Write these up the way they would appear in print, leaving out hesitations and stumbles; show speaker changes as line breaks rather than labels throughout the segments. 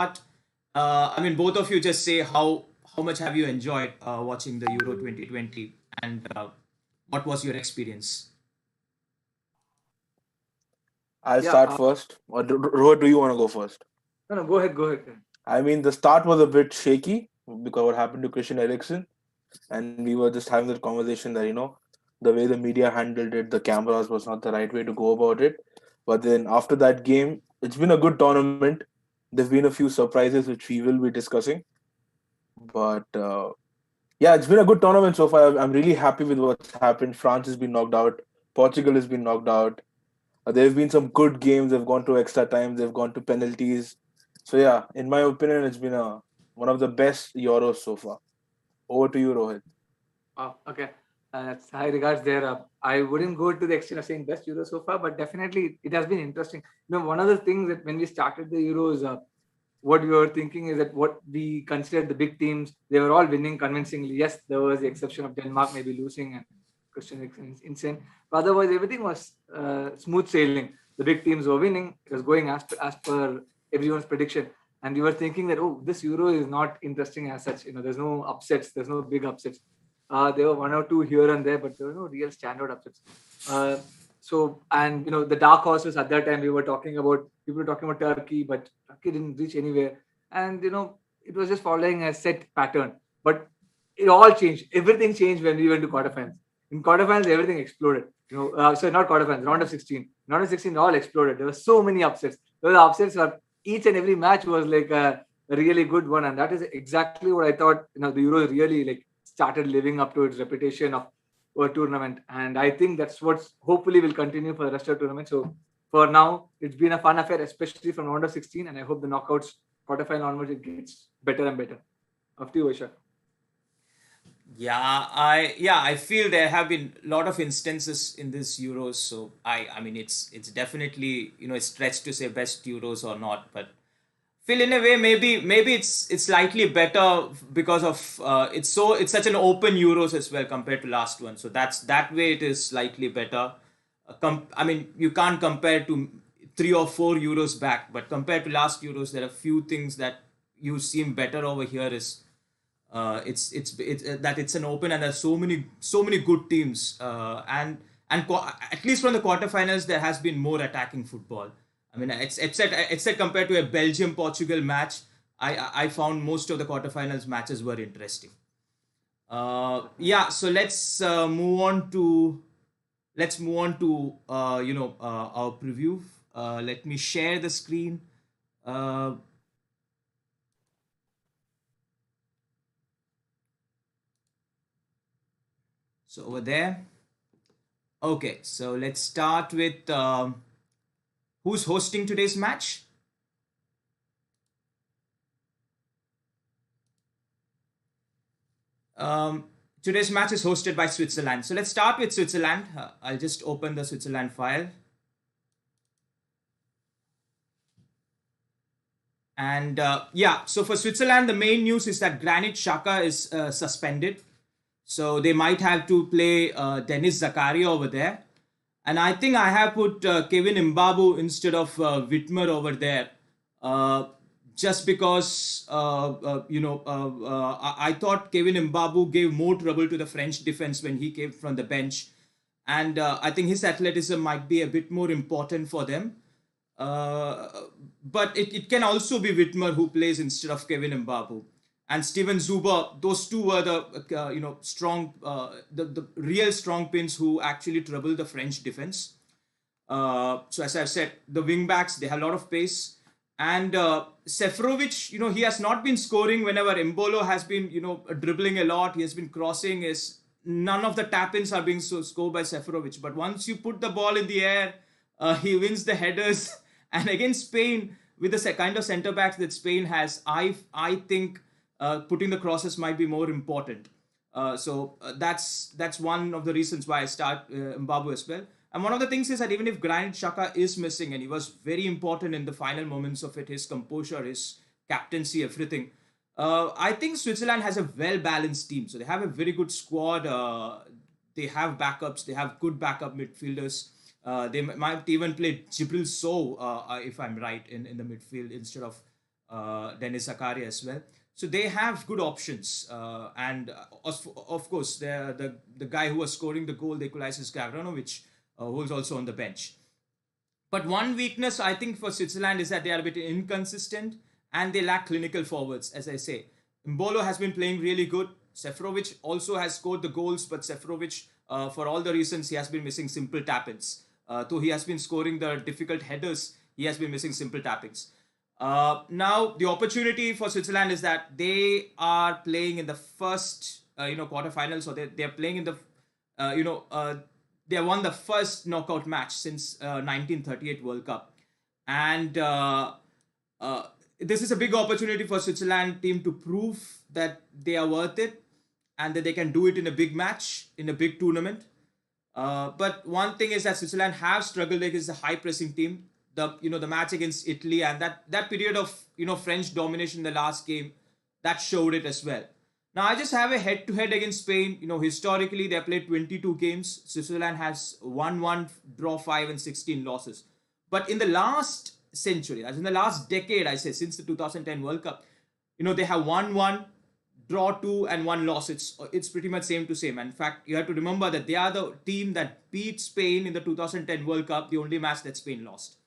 But I mean, both of you just say how much have you enjoyed watching the Euro 2020, and what was your experience?
I'll
Yeah,
start first. Or Rohit, do you want to go first?
no, no, go ahead, go ahead.
I mean, the start was a bit shaky because what happened to Christian Eriksen, and we were just having that conversation that the way the media handled it, the cameras was not the right way to go about it. But then after that game, it's been a good tournament. There've been a few surprises which we will be discussing, but yeah, it's been a good tournament so far. I'm really happy with what's happened. France has been knocked out. Portugal has been knocked out. There have been some good games. They've gone to extra time. They've gone to penalties. So yeah, in my opinion, it's been a one of the best Euros so far. Over to you, Rohit.
Okay. That's high regards there. I wouldn't go to the extent of saying best Euro so far, but definitely it has been interesting. One of the things that when we started the Euros, what we were thinking is that what we considered the big teams, they were all winning convincingly. Yes, there was the exception of Denmark maybe losing and Christian Eriksen is insane. But otherwise, everything was smooth sailing. The big teams were winning. It was going as per everyone's prediction. And we were thinking that, oh, this Euro is not interesting as such. There's no upsets. There's no big upsets. There were one or two here and there, but there were no real standout upsets. And the dark horses at that time people were talking about Turkey, but Turkey didn't reach anywhere. And it was just following a set pattern. But it all changed. Everything changed when we went to quarterfinals. In quarterfinals, everything exploded. Sorry, not quarterfinals, round of 16. Round of 16 all exploded. There were so many upsets. There were upsets where each and every match was like a really good one. And that is exactly what I thought, the Euro really like started living up to its reputation of a tournament. And I think that's what's hopefully will continue for the rest of the tournament. So for now, it's been a fun affair, especially from round of 16. And I hope the knockouts, quarterfinal onwards, it gets better and better. After you, Vaishakh.
I feel there have been a lot of instances in this Euros. So I mean it's definitely a stretch to say best Euros or not, but feel in a way maybe it's slightly better because of it's such an open Euros as well compared to last one. So that way it is slightly better. I mean you can't compare to 3 or 4 Euros back, but compared to last Euros, there are few things that you seem better over here. Is it's that it's an open and there's so many good teams at least from the quarterfinals there has been more attacking football. I mean it's said compared to a Belgium Portugal match. I found most of the quarterfinals matches were interesting. Yeah, so let's move on to our preview. Let me share the screen. uh, so over there. Okay, so let's start with who's hosting today's match. Um, Today's match is hosted by Switzerland. So let's start with Switzerland. I'll just open the Switzerland file. And yeah, so for Switzerland, the main news is that Granit Xhaka is suspended. So they might have to play Dennis Zakaria over there. And I think I have put Kevin Mbabu instead of Whitmer over there. Uh, just because, I thought Kevin Mbabu gave more trouble to the French defense when he came from the bench. And I think his athleticism might be a bit more important for them. Uh, but it can also be Whitmer who plays instead of Kevin Mbabu. And Steven Zuber, those two were the strong, the real strong pins who actually trouble the French defense. So as I've said, the wing backs they have a lot of pace, and Seferovic, he has not been scoring whenever Embolo has been dribbling a lot. He has been crossing. Is none of the tap-ins are being scored by Seferovic. But once you put the ball in the air, he wins the headers. And against Spain, with the kind of centre backs that Spain has, I think putting the crosses might be more important. That's one of the reasons why I start Mbabu as well. And one of the things is that even if Granit Xhaka is missing, and he was very important in the final moments of it, his composure, his captaincy, everything. I think Switzerland has a well-balanced team. So they have a very good squad. They have backups. They have good backup midfielders. They might even play Jibril Sow, if I'm right, in the midfield instead of Dennis Zakaria as well. So they have good options, and of course, the guy who was scoring the goal, the equalizer, is Gavranovic, who is also on the bench. But one weakness I think for Switzerland is that they are a bit inconsistent and they lack clinical forwards, as I say. Mbolo has been playing really good. Seferovic also has scored the goals, but Seferovic, for all the reasons, he has been missing simple tap-ins. Though he has been scoring the difficult headers, he has been missing simple tappings. Now, the opportunity for Switzerland is that they are playing in the first, quarterfinals, or they're playing in the, you know, they won the first knockout match since 1938 World Cup, and uh, this is a big opportunity for Switzerland team to prove that they are worth it and that they can do it in a big match in a big tournament. But one thing is that Switzerland have struggled against a high pressing team. The match against Italy and that period of French domination in the last game, that showed it as well. Now I just have a head to head against Spain. Historically they played 22 games. Switzerland has won one, draw five, and 16 losses. But in the last century, as in the last decade, I say since the 2010 World Cup, they have won one, draw two, and one loss. It's pretty much same to same. And in fact, you have to remember that they are the team that beat Spain in the 2010 World Cup, the only match that Spain lost.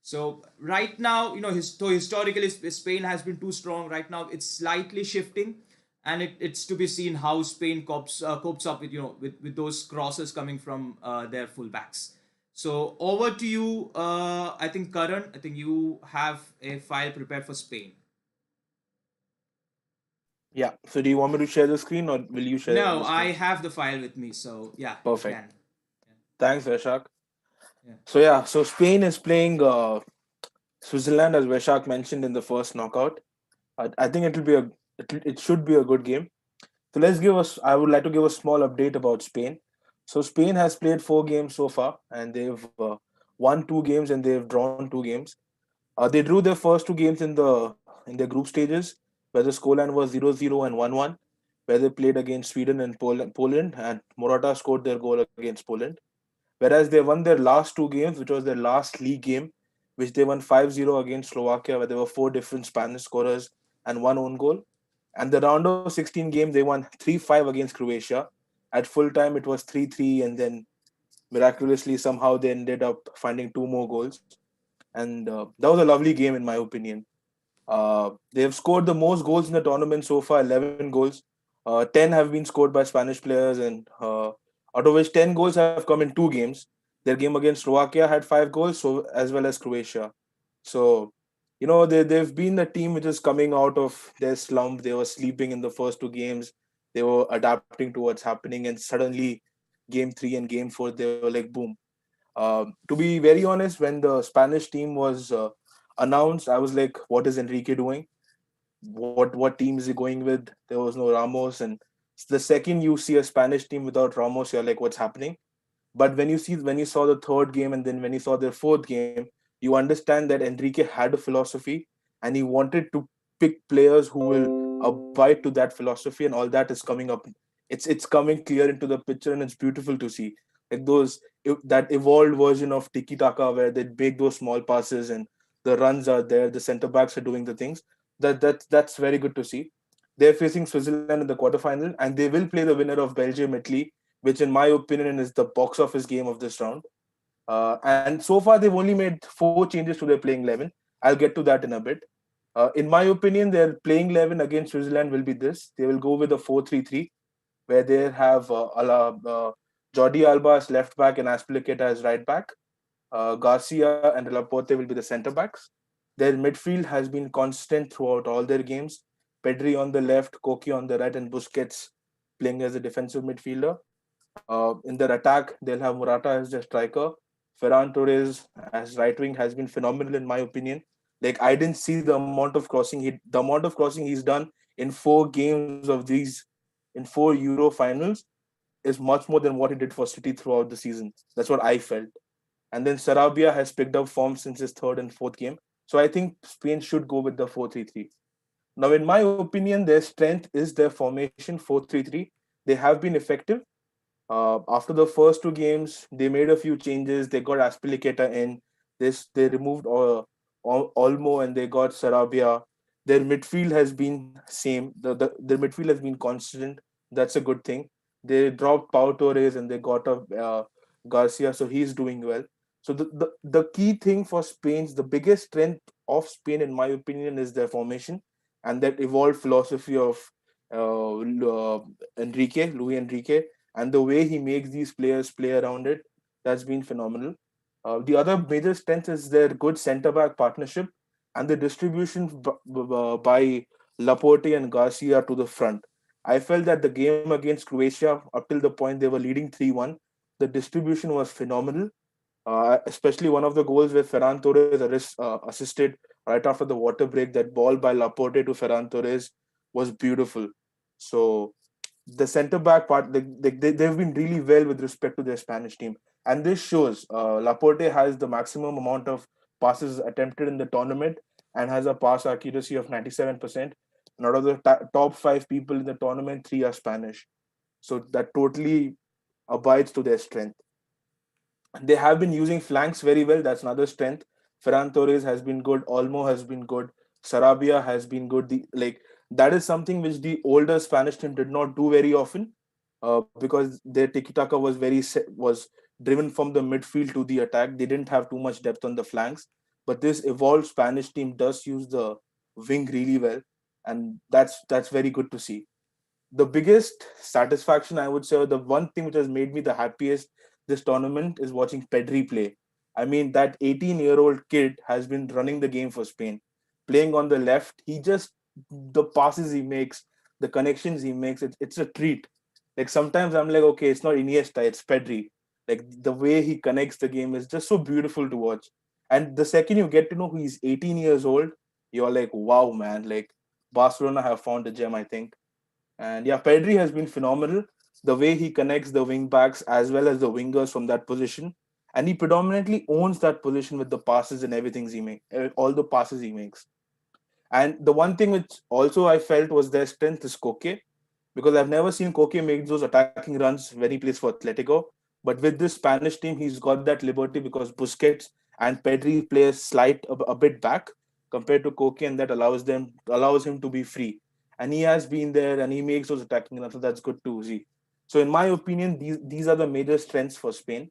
So right now, historically Spain has been too strong. Right now, it's slightly shifting, and it's to be seen how Spain copes up with with those crosses coming from their fullbacks. So over to you. I think Karan. I think you have a file prepared for Spain.
Yeah. So do you want me to share the screen or will you share the
No,
screen?
I have the file with me. So yeah, you
Perfect.
can.
Thanks, Vaishakh.
Yeah.
So Spain is playing Switzerland, as Vaishakh mentioned in the first knockout. I think it should be a good game. So let's give us. I would like to give a small update about Spain. So Spain has played 4 games so far, and they've won 2 games and they've drawn 2 games. They drew their first 2 games in their group stages, where the scoreline was 0-0 and 1-1, where they played against Sweden and Poland, and Morata scored their goal against Poland. Whereas they won their last 2 games, which was their last league game, which they won 5-0 against Slovakia, where there were 4 different Spanish scorers and 1 own goal. And the round of 16 game, they won 3-5 against Croatia. At full time, it was 3-3, and then miraculously, somehow, they ended up finding 2 more goals. And that was a lovely game, in my opinion. They have scored the most goals in the tournament so far, 11 goals. 10 have been scored by Spanish players, and out of which 10 goals have come in 2 games. Their game against Slovakia had 5 goals, so as well as Croatia. So, they've been a team which is coming out of their slump. They were sleeping in the first 2 games. They were adapting to what's happening, and suddenly, game 3 and game 4, they were like, boom. To be very honest, when the Spanish team was announced, I was like, what is Enrique doing? What team is he going with? There was no Ramos, and the second you see a Spanish team without Ramos, you're like, what's happening? But when you saw the third game and then when you saw their fourth game, you understand that Enrique had a philosophy and he wanted to pick players who will abide to that philosophy, and all that is coming up. It's coming clear into the picture, and it's beautiful to see. Like that evolved version of tiki taka where they make those small passes and the runs are there, the center backs are doing the things. That's very good to see. They're facing Switzerland in the quarterfinal, and they will play the winner of Belgium Italy, which in my opinion is the box office game of this round. And so far they've only made 4 changes to their playing 11. I'll get to that in a bit. In my opinion, their playing 11 against Switzerland will be this. They will go with a 4-3-3, where they have Jordi Alba as left back and Aspilicueta as right back. Garcia and Laporte will be the center backs. Their midfield has been constant throughout all their games. Pedri on the left, Koki on the right, and Busquets playing as a defensive midfielder. In their attack, they'll have Morata as the striker. Ferran Torres as right wing has been phenomenal in my opinion. Like I didn't see the amount of crossing he's done in 4 games of these, in 4 Euro finals, is much more than what he did for City throughout the season. That's what I felt. And then Sarabia has picked up form since his third and fourth game. So I think Spain should go with the 4-3-3. Now, in my opinion, their strength is their formation 4-3-3. They have been effective. After the first 2 games, they made a few changes. They got Aspilicueta in. They removed Olmo and they got Sarabia. Their midfield has been same. Their midfield has been constant. That's a good thing. They dropped Pau Torres and they got a Garcia, so he's doing well. So the key thing for Spain's the biggest strength of Spain, in my opinion, is their formation and that evolved philosophy of Luis Enrique, and the way he makes these players play around it. That's been phenomenal. The other major strength is their good centre back partnership and the distribution by Laporte and Garcia to the front. I felt that the game against Croatia, up till the point they were leading 3-1, the distribution was phenomenal. Especially one of the goals where Ferran Torres assisted right after the water break. That ball by Laporte to Ferran Torres was beautiful. So the centre back part, they've been really well with respect to their Spanish team. And this shows Laporte has the maximum amount of passes attempted in the tournament and has a pass accuracy of 97%. And out of the top five people in the tournament, three are Spanish. So that totally abides to their strength. They have been using flanks very well. That's another strength. Ferran Torres has been good. Olmo has been good. Sarabia has been good. That is something which the older Spanish team did not do very often, because their tiki taka was driven from the midfield to the attack. They didn't have too much depth on the flanks. But this evolved Spanish team does use the wing really well, and that's very good to see. The biggest satisfaction, I would say, or the one thing which has made me the happiest this tournament is watching Pedri play. I mean, that 18-year-old kid has been running the game for Spain, playing on the left. The passes he makes, the connections he makes, it's a treat. Like sometimes I'm like, okay, it's not Iniesta, it's Pedri. Like the way he connects the game is just so beautiful to watch. And the second you get to know he's 18 years old, you're like, wow, man, like Barcelona have found a gem, I think. And yeah, Pedri has been phenomenal. The way he connects the wing backs as well as the wingers from that position, and he predominantly owns that position with the passes and everything he makes, all the passes he makes. And the one thing which also I felt was their strength is Koke, because I've never seen Koke make those attacking runs when he plays for Atletico. But with this Spanish team, he's got that liberty because Busquets and Pedri play a bit back compared to Koke, and that allows him to be free. And he has been there and he makes those attacking runs, so that's good to see. So in my opinion, these are the major strengths for Spain.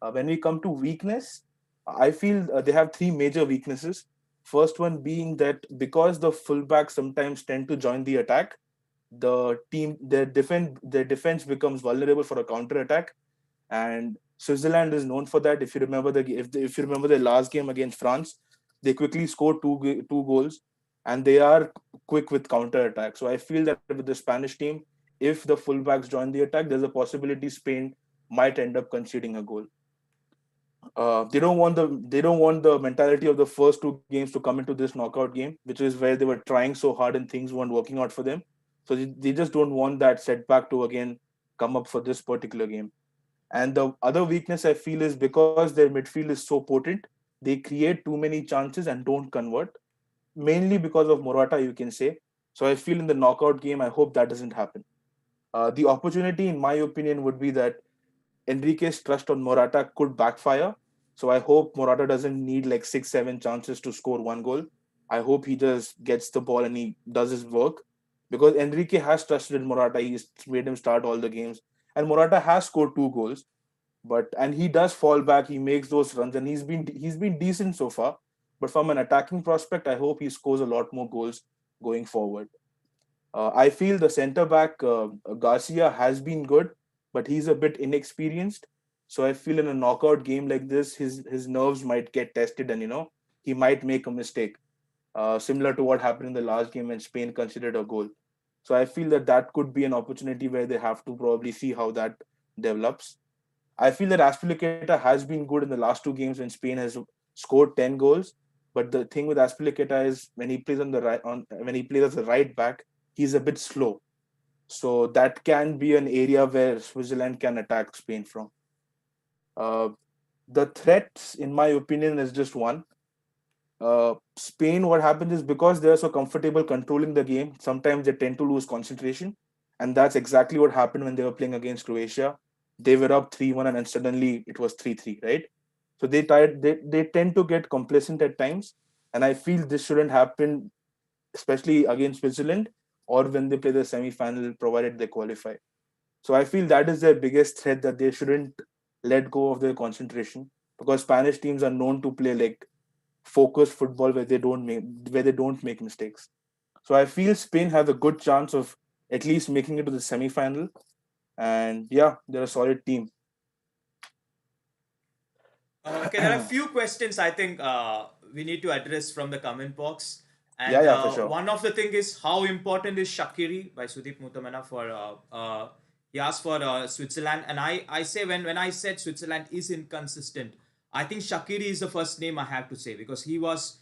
When we come to weakness, I feel they have three major weaknesses. First one being that because the fullbacks sometimes tend to join the attack, their defense becomes vulnerable for a counter attack, and Switzerland is known for that. If you remember if you remember the last game against France, they quickly scored two goals, and they are quick with counter attack. So I feel that with the Spanish team, if the fullbacks join the attack, there's a possibility Spain might end up conceding a goal. They don't want the mentality of the first two games to come into this knockout game, which is where they were trying so hard and things weren't working out for them. So they just don't want that setback to again come up for this particular game. And the other weakness I feel is because their midfield is so potent, they create too many chances and don't convert, mainly because of Morata, you can say. So I feel in the knockout game, I hope that doesn't happen. The opportunity, in my opinion, would be that Enrique's trust on Morata could backfire. So I hope Morata doesn't need like 6, 7 chances to score one goal. I hope he just gets the ball and he does his work, because Enrique has trusted in Morata. He's made him start all the games, and Morata has scored 2 goals. And he does fall back. He makes those runs, and he's been decent so far. But from an attacking prospect, I hope he scores a lot more goals going forward. I feel the centre back Garcia has been good, but he's a bit inexperienced. So I feel in a knockout game like this, his nerves might get tested, and he might make a mistake, similar to what happened in the last game when Spain considered a goal. So I feel that could be an opportunity where they have to probably see how that develops. I feel that Aspilicueta has been good in the last 2 games when Spain has scored 10 goals. But the thing with Aspilicueta is when he plays as a right back, he's a bit slow. So that can be an area where Switzerland can attack Spain from. Uh, the threats, in my opinion, is just one. Spain, what happens is because they're so comfortable controlling the game, sometimes they tend to lose concentration. And that's exactly what happened when they were playing against Croatia. They were up 3-1 and then suddenly it was 3-3, right? So they tend to get complacent at times. And I feel this shouldn't happen especially against Switzerland, or when they play the semi-final, provided they qualify. So I feel that is their biggest threat, that they shouldn't let go of their concentration, because Spanish teams are known to play like focused football where they don't make mistakes. So I feel Spain have a good chance of at least making it to the semi-final, and yeah, they're a solid team.
Okay, there are a few questions I think we need to address from the comment box.
Yeah,
And
yeah, for sure.
one of the thing is, how important is Shaqiri by Sudeep Mutamana for he asked for Switzerland. And I say, when I said Switzerland is inconsistent, I think Shaqiri is the first name I have to say, because he was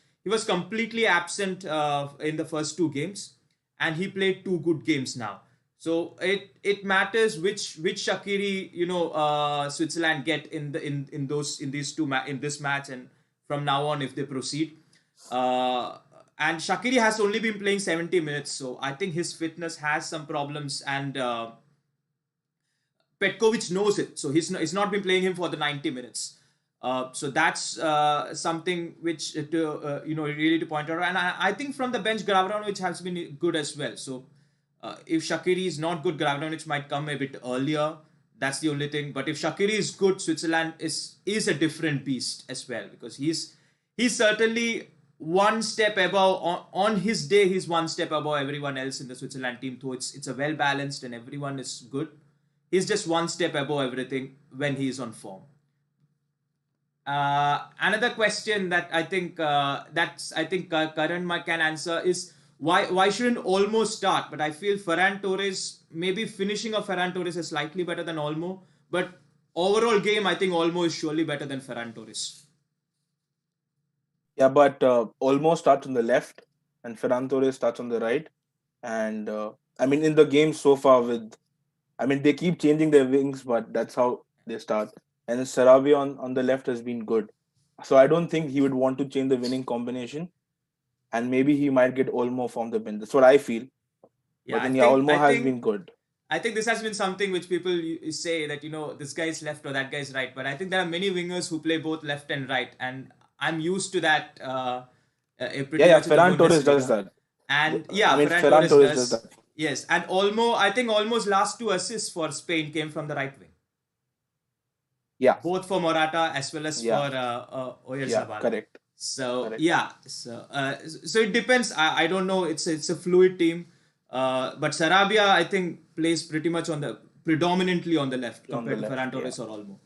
completely absent in the first two games, and he played two good games now. So it matters which Shaqiri Switzerland get in this match, and from now on if they proceed. And Shaqiri has only been playing 70 minutes, so I think his fitness has some problems, and Petkovic knows it, so he's not been playing him for the 90 minutes. So that's something which really to point out. And I think from the bench, Gavranovic has been good as well. So if Shaqiri is not good, Gavranovic might come a bit earlier. That's the only thing. But if Shaqiri is good, Switzerland is a different beast as well, because he's certainly one step above on his day. He's one step above everyone else in the Switzerland team. So it's a well balanced and everyone is good. He's just one step above everything when he's on form. Another question that I think Karan can answer is, why shouldn't Olmo start? But I feel Ferran Torres, maybe finishing of Ferran Torres is slightly better than Olmo, but overall game I think Olmo is surely better than Ferran Torres.
Yeah, but Olmo starts on the left and Ferran Torres starts on the right. And I mean, in the game so far, they keep changing their wings, but that's how they start. And Sarabia on the left has been good. So I don't think he would want to change the winning combination. And maybe he might get Olmo from the bench. That's what I feel.
Yeah,
But then, yeah, Olmo has been good.
I think this has been something which people say that, this guy is left or that guy is right. But I think there are many wingers who play both left and right. And I'm used to that pretty much in the
Ferran Torres does
Bundesliga.
that.
And yeah, Ferran
Ferran
Torres
Torres
does.
does that.
Yes, and I think Olmo's last two assists for Spain came from the right wing.
Yeah.
Both for Morata as well as for Oyarzabal.
Yeah, correct.
So
Correct.
yeah, so it depends. I don't know. It's a fluid team, but Sarabia I think plays pretty much predominantly on the left compared to Ferran Torres or Olmo.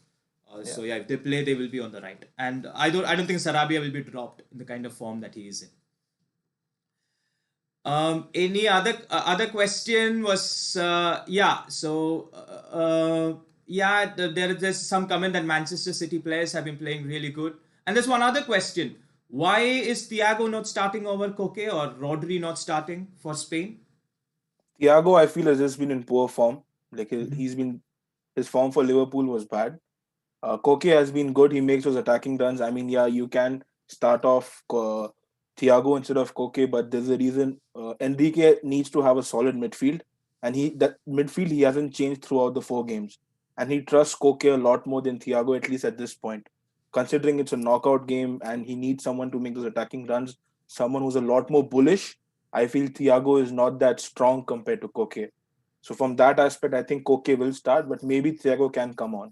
So yeah, if they play, they will be on the right, and I don't think Sarabia will be dropped in the kind of form that he is in. Any other question was there's some comment that Manchester City players have been playing really good, and there's one other question: why is Thiago not starting over Koke, or Rodri not starting for Spain?
Thiago, I feel, has just been in poor form. Like his form for Liverpool was bad. Koke has been good. He makes those attacking runs. I mean, yeah, you can start off Thiago instead of Koke, but there's a reason. Enrique needs to have a solid midfield, and that midfield he hasn't changed throughout the 4 games, and he trusts Koke a lot more than Thiago, at least at this point, considering it's a knockout game and he needs someone to make those attacking runs, someone who's a lot more bullish. I feel Thiago is not that strong compared to Koke. So from that aspect, I think Koke will start, but maybe Thiago can come on.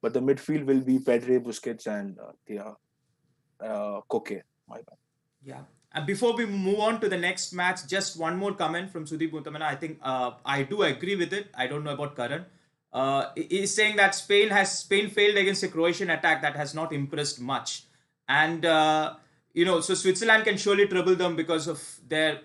But the midfield will be Pedri, Busquets, and Koke. My bad.
Yeah. And before we move on to the next match, just one more comment from Sudeep Mutamana. I think I do agree with it. I don't know about Karan. He's saying that Spain failed against a Croatian attack that has not impressed much, and so Switzerland can surely trouble them because of they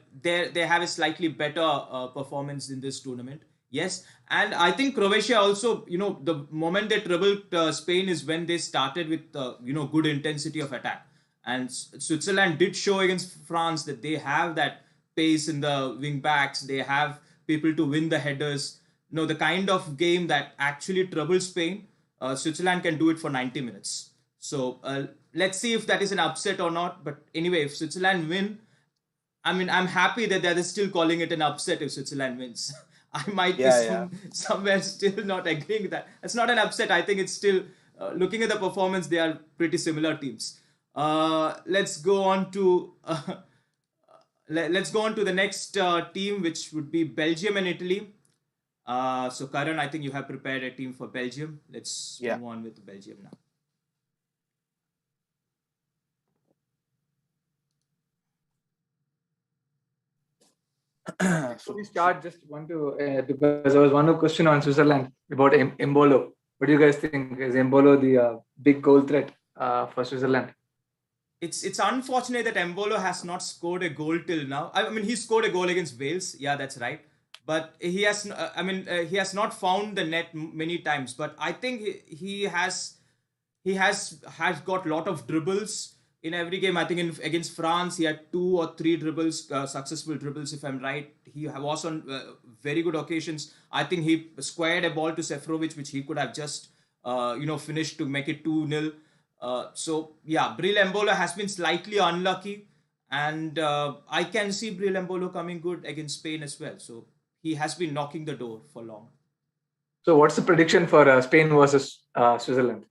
have a slightly better performance in this tournament. Yes, and I think Croatia also, the moment they troubled Spain is when they started with good intensity of attack. And Switzerland did show against France that they have that pace in the wing backs. They have people to win the headers. The kind of game that actually troubles Spain, Switzerland can do it for 90 minutes. So let's see if that is an upset or not. But anyway, if Switzerland win, I'm happy that they're still calling it an upset if Switzerland wins. I might be somewhere still not agreeing with that. It's not an upset. I think it's still, looking at the performance, they are pretty similar teams. Let's go on to let's go on to the next team, which would be Belgium and Italy. So Karan, I think you have prepared a team for Belgium. Let's
Yeah.
move on with Belgium now.
Before we start, just want to because there was one more question on Switzerland about Embolo. What do you guys think? Is Embolo the big goal threat for Switzerland?
It's unfortunate that Embolo has not scored a goal till now. I mean, he scored a goal against Wales. Yeah, that's right. But he has, he has not found the net many times. But I think he has got lot of dribbles in every game. I think against France he had 2 or 3 dribbles, successful dribbles, if I'm right. He was on very good occasions. I think he squared a ball to Seferovic, which he could have just finished to make it 2-0. So yeah, Bril Embolo has been slightly unlucky, and I can see Bril Embolo coming good against Spain as well. So he has been knocking the door for long.
So what's the prediction for Spain versus Switzerland?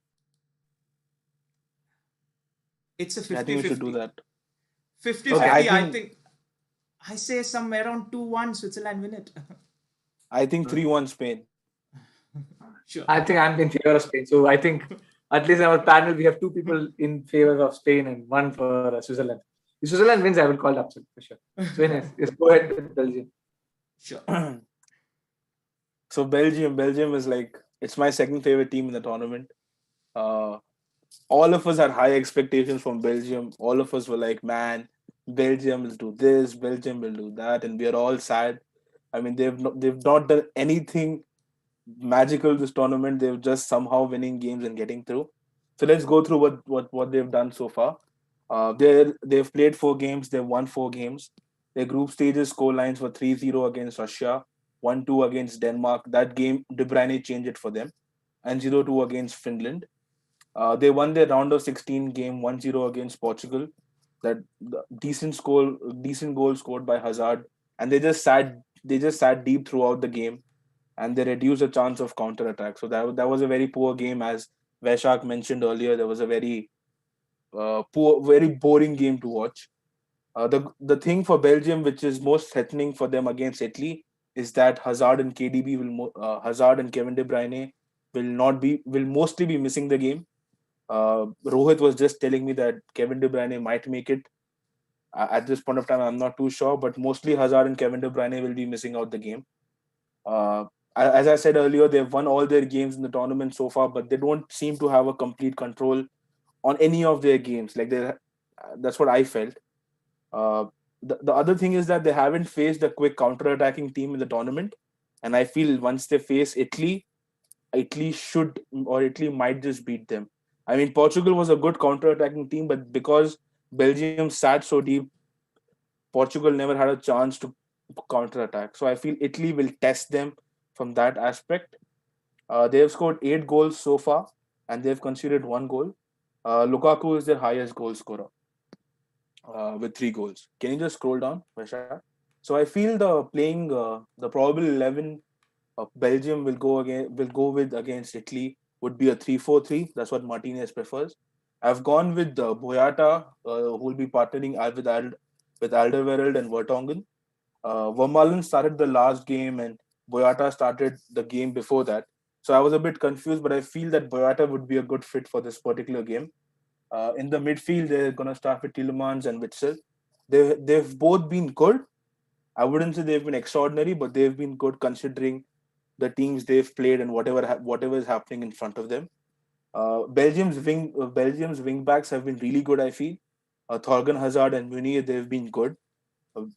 It's a
I think we should do
50-50.
that.
50-50,
Okay.
I think. I say somewhere around 2-1 Switzerland win it.
I think 3-1 Spain.
Sure.
I think I'm in favor of Spain. So I think at least in our panel we have 2 people in favor of Spain and 1 for Switzerland. If Switzerland wins, I will call it upset for sure. So yes, go ahead with Belgium.
Sure.
So Belgium is like, it's my second favorite team in the tournament. All of us had high expectations from Belgium. All of us were like, man, Belgium will do this, Belgium will do that, and we are all sad. I mean, they've not done anything magical this tournament. They're just somehow winning games and getting through. So let's go through what they've done so far. They've played 4 games. They've won 4 games. Their group stages score lines were 3-0 against Russia, 1-2 against Denmark. That game, De Bruyne changed it for them, and 0-2 against Finland. They won their round of 16 game 1-0 against Portugal. That decent goal scored by Hazard, and they just sat deep throughout the game, and they reduced the chance of counter attack. So that was a very poor game, as Vaishakh mentioned earlier. There was a very very boring game to watch. The thing for Belgium, which is most threatening for them against Italy, is that Hazard and Kevin De Bruyne will mostly be missing the game. Rohit was just telling me that Kevin De Bruyne might make it. At this point of time, I'm not too sure, but mostly Hazard and Kevin De Bruyne will be missing out the game. Uh, as I said earlier, they've won all their games in the tournament so far, but they don't seem to have a complete control on any of their games. That's what I felt. Uh, the other thing is that they haven't faced a quick counter-attacking team in the tournament, and I feel once they face Italy, Italy might just beat them. I mean, Portugal was a good counter-attacking team, but because Belgium sat so deep, Portugal never had a chance to counter-attack. So I feel Italy will test them from that aspect. They have scored 8 goals so far, and they've conceded 1 goal. Lukaku is their highest goal scorer with 3 goals. Can you just scroll down, Vaishakh? So I feel the probable 11 Belgium will go with against Italy would be a 3-4-3. That's what Martinez prefers. I've gone with Boyata, who will be partnering with Alderweireld and Vertonghen. Vermaelen started the last game and Boyata started the game before that. So I was a bit confused, but I feel that Boyata would be a good fit for this particular game. In the midfield, they're going to start with Tielemans and Witsel. They've both been good. I wouldn't say they've been extraordinary, but they've been good considering the teams they've played and whatever is happening in front of them. Belgium's wing backs have been really good. I feel Thorgan Hazard and Meunier, they've been good.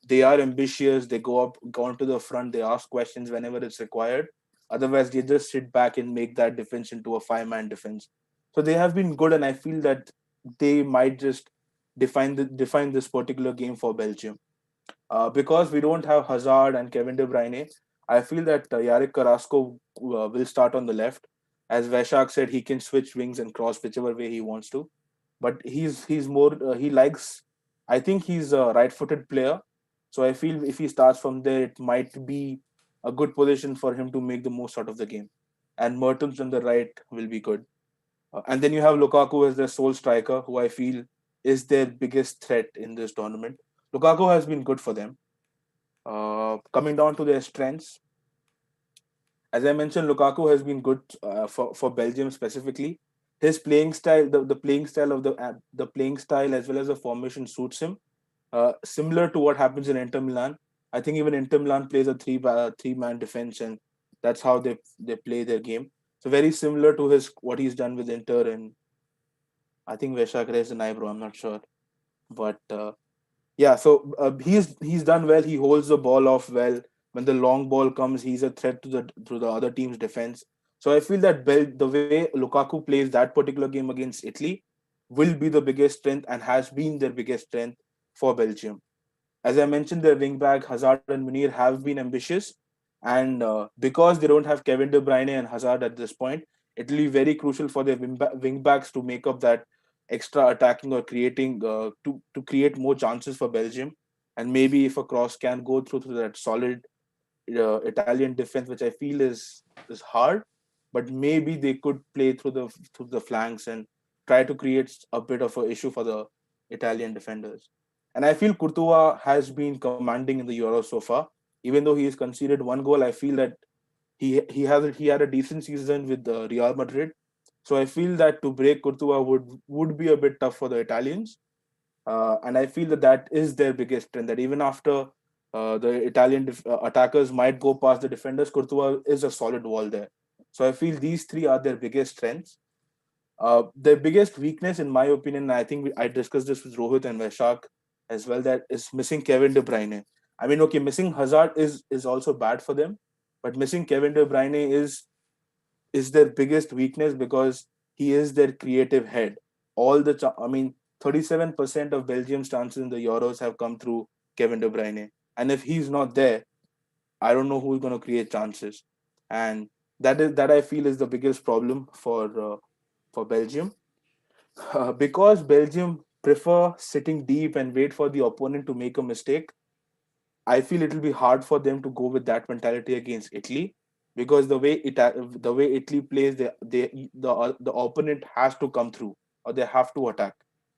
They are ambitious. They go onto the front. They ask questions whenever it's required. Otherwise, they just sit back and make that defense into a 5-man defense. So they have been good, and I feel that they might just define this particular game for Belgium. Because we don't have Hazard and Kevin De Bruyne, I feel that Yarek Carrasco will start on the left. As Vaishakh said, he can switch wings and cross whichever way he wants to. But he's more he likes. I think he's a right-footed player, so I feel if he starts from there, it might be a good position for him to make the most out of the game. And Mertens on the right will be good. And then you have Lukaku as their sole striker, who I feel is their biggest threat in this tournament. Lukaku has been good for them. Coming down to their strengths, as I mentioned, Lukaku has been good for Belgium specifically. His playing style, the playing style of the playing style as well as the formation suits him. Similar to what happens in Inter Milan. I think even Inter Milan plays a three man defense, and that's how they play their game. So very similar to his what he's done with Inter, and I think Vaishakh raised an eyebrow. I'm not sure, but yeah. So he's done well. He holds the ball off well. When the long ball comes, he's a threat to the other team's defense. So I feel that the way Lukaku plays that particular game against Italy will be the biggest strength and has been their biggest strength for Belgium. As I mentioned, their wingback Hazard and Munir have been ambitious, and because they don't have Kevin De Bruyne and Hazard at this point, it will be very crucial for their wingbacks to make up that extra attacking or creating to create more chances for Belgium. And maybe if a cross can go through that solid Italian defense, which I feel is hard, but maybe they could play through the flanks and try to create a bit of an issue for the Italian defenders. And I feel Courtois has been commanding in the Euro so far. Even though he has conceded one goal, I feel that he had a decent season with Real Madrid. So I feel that to break Courtois would be a bit tough for the Italians. And I feel that that is their biggest strength. That even after the Italian attackers might go past the defenders, Courtois is a solid wall there. So I feel these three are their biggest strengths. Their biggest weakness, in my opinion, and I think I discussed this with Rohit and Vaishakh as well, that is missing Kevin De Bruyne. I mean, okay, missing Hazard is also bad for them, but missing Kevin De Bruyne is their biggest weakness because he is their creative head. I mean, 37% of Belgium's chances in the Euros have come through Kevin De Bruyne, and if he's not there, I don't know who's going to create chances, and that I feel is the biggest problem for Belgium. Because Belgium prefer sitting deep and wait for the opponent to make a mistake, I feel it'll be hard for them to go with that mentality against Italy, because the way Italy plays, the opponent has to come through or they have to attack.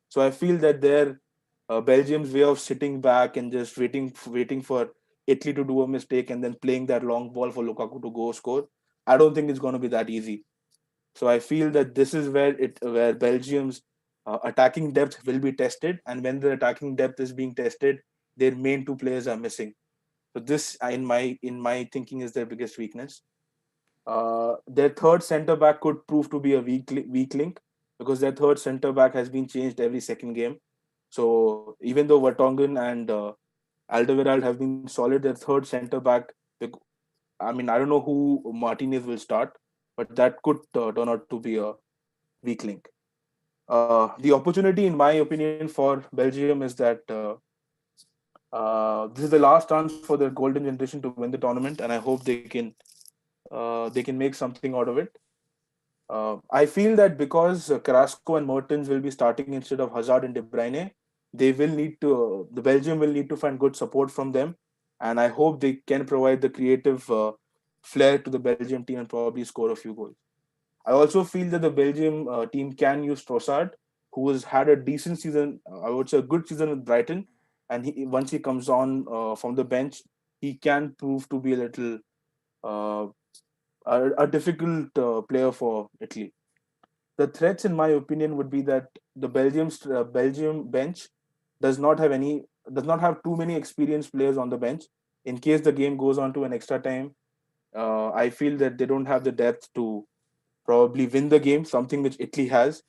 So I feel that their Belgium's way of sitting back and just waiting for Italy to do a mistake and then playing that long ball for Lukaku to go score, I don't think it's going to be that easy. So I feel that this is where Belgium's attacking depth will be tested, and when the attacking depth is being tested, their main two players are missing. So this, in my thinking, is their biggest weakness. Their third centre back could prove to be a weak link, because their third centre back has been changed every second game. So even though Vertonghen and Alderweireld have been solid, their third centre back, I mean, I don't know who Martinez will start, but that could turn out to be a weak link. The opportunity, in my opinion, for Belgium is that this is the last chance for the golden generation to win the tournament, and I hope they can make something out of it. I feel that because Carrasco and Mertens will be starting instead of Hazard and De Bruyne, the Belgium will need to find good support from them, and I hope they can provide the creative flair to the Belgium team and probably score a few goals. I also feel that the Belgium team can use Trossard, who has had a decent season, I would say a good season with Brighton, and once he comes on from the bench, he can prove to be a little uh, a difficult player for Italy. The threats, in my opinion, would be that the Belgium bench does not have does not have too many experienced players on the bench. In case the game goes on to an extra time, I feel that they don't have the depth to probably win the game, something which Italy has,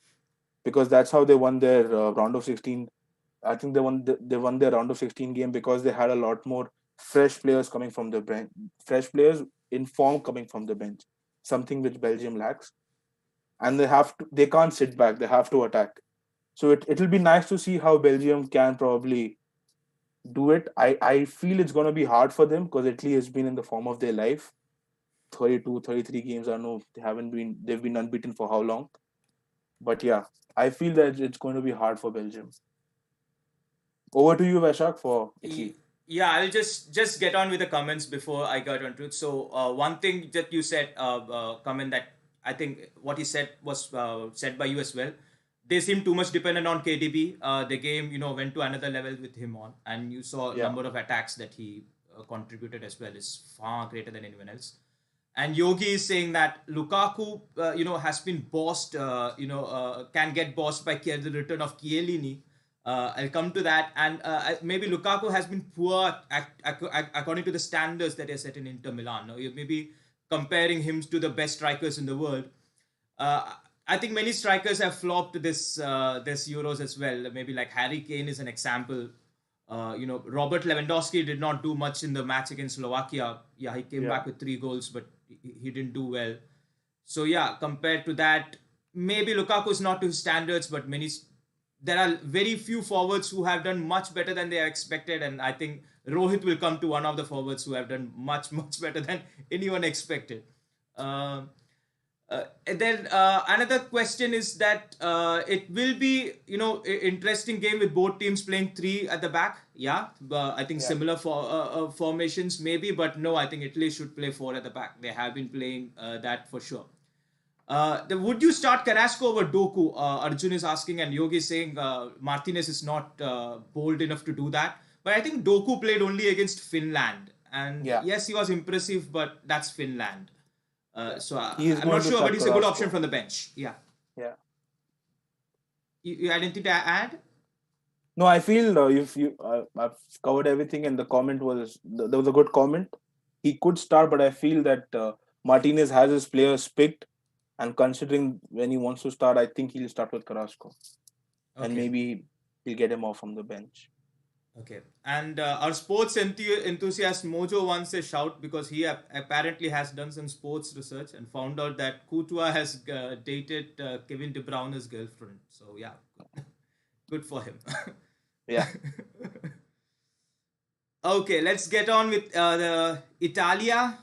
because that's how they won their round of 16. I think they won their round of 16 game because they had a lot more fresh players coming from the bench, fresh players in form coming from the bench, something which Belgium lacks, and they can't sit back, they have to attack. So it'll be nice to see how Belgium can probably do it. I feel it's going to be hard for them because Italy has been in the form of their life. 32, 33 games. I know they've been unbeaten for how long? But yeah, I feel that it's going to be hard for Belgium. Over to you, Vaishakh, for Italy.
Yeah, I'll just get on with the comments before I got onto it. So one thing that you said, comment that I think what he said was said by you as well. they seem too much dependent on KDB. The game, went to another level with him on, and you saw
Yeah.
number of attacks that he contributed as well is far greater than anyone else. And Yogi is saying that Lukaku, has been bossed, can get bossed by the return of Chiellini. I'll come to that. And maybe Lukaku has been poor according to the standards that are set in Inter Milan. You're maybe comparing him to the best strikers in the world. I think many strikers have flopped this Euros as well. Maybe like Harry Kane is an example. Robert Lewandowski did not do much in the match against Slovakia. Yeah, he came back with 3 goals, but he didn't do well. So yeah, compared to that, maybe Lukaku is not to his standards, but there are very few forwards who have done much better than they are expected, and I think Rohit will come to one of the forwards who have done much better than anyone expected. And then another question is that it will be interesting game with both teams playing 3 at the back. I think similar for formations maybe, but no, I think Italy should play 4 at the back. They have been playing that for sure. Would you start Carrasco over Doku? Arjun is asking, and Yogi is saying Martinez is not bold enough to do that. But I think Doku played only against Finland, and yes, he was impressive, but that's Finland. So I'm not sure, but he's a good option from the bench. Yeah. You had anything to add?
No, I feel I've covered everything, and the comment was there was a good comment. He could start, but I feel that Martinez has his players picked, and considering when he wants to start, I think he'll start with Carrasco, and maybe he'll get him off from the bench.
Okay, and our sports enthusiast Mojo wants a shout because he apparently has done some sports research and found out that Courtois has dated Kevin De Bruyne's girlfriend. So yeah, good for him.
Yeah.
Okay, let's get on with the Italia.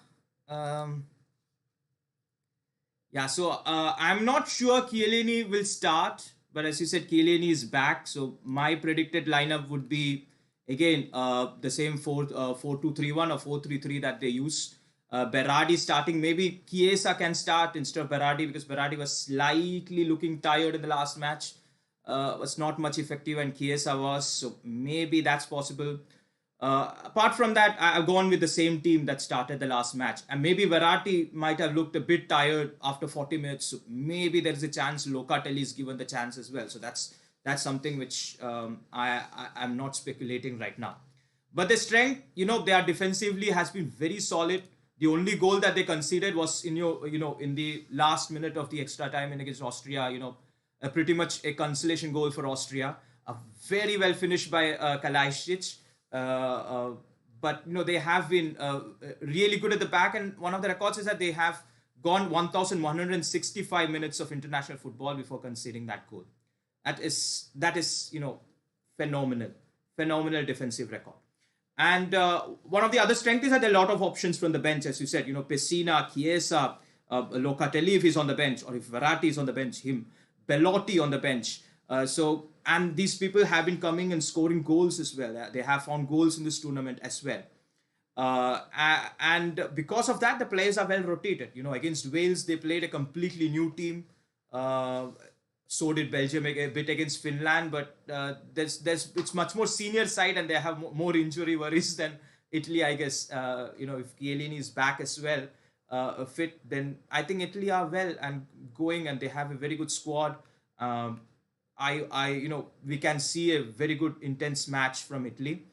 So I'm not sure Chiellini will start, but as you said, Chiellini is back. So my predicted lineup would be again the same 4-2-3-1 or 4-3-3 that they use. Berardi starting. Maybe Chiesa can start instead of Berardi because Berardi was slightly looking tired in the last match. Was not much effective, and Chiesa was. So maybe that's possible. Apart from that, I've gone with the same team that started the last match. And maybe Verratti might have looked a bit tired after 40 minutes. So maybe there's a chance Locatelli is given the chance as well. So that's something which I'm not speculating right now. But the strength, they are defensively has been very solid. The only goal that they conceded was in the last minute of the extra time against Austria. Pretty much a consolation goal for Austria. Very well finished by Kalajdzic. But they have been really good at the back, and one of the records is that they have gone 1,165 minutes of international football before conceding that goal. That is phenomenal defensive record. And one of the other strengths is that there are a lot of options from the bench, as you said. Pessina, Chiesa, Locatelli if he's on the bench, or if Verratti is on the bench, him, Belotti on the bench. And these people have been coming and scoring goals as well. They have found goals in this tournament as well. And because of that, the players are well rotated. Against Wales, they played a completely new team. So did Belgium a bit against Finland, but it's much more senior side, and they have more injury worries than Italy, I guess. If Chiellini is back as well, fit, then I think Italy are well and going, and they have a very good squad. We can see a very good intense match from Italy.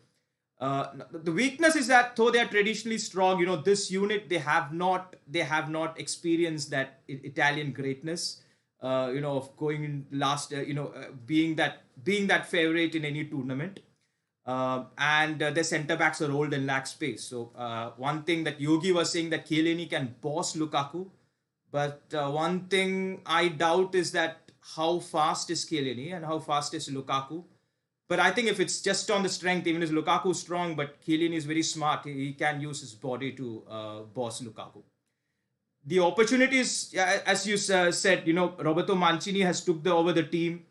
The weakness is that though they are traditionally strong, this unit they have not experienced that Italian greatness. Of going in last, being that favorite in any tournament. And their centre backs are old and lack space. So one thing that Yogi was saying that Chiellini can boss Lukaku, but one thing I doubt is that how fast is Chiellini and how fast is Lukaku. But I think if it's just on the strength, even if Lukaku is strong, but Chiellini is very smart, he can use his body to boss Lukaku. The opportunities, as you said, Roberto Mancini has took over the team,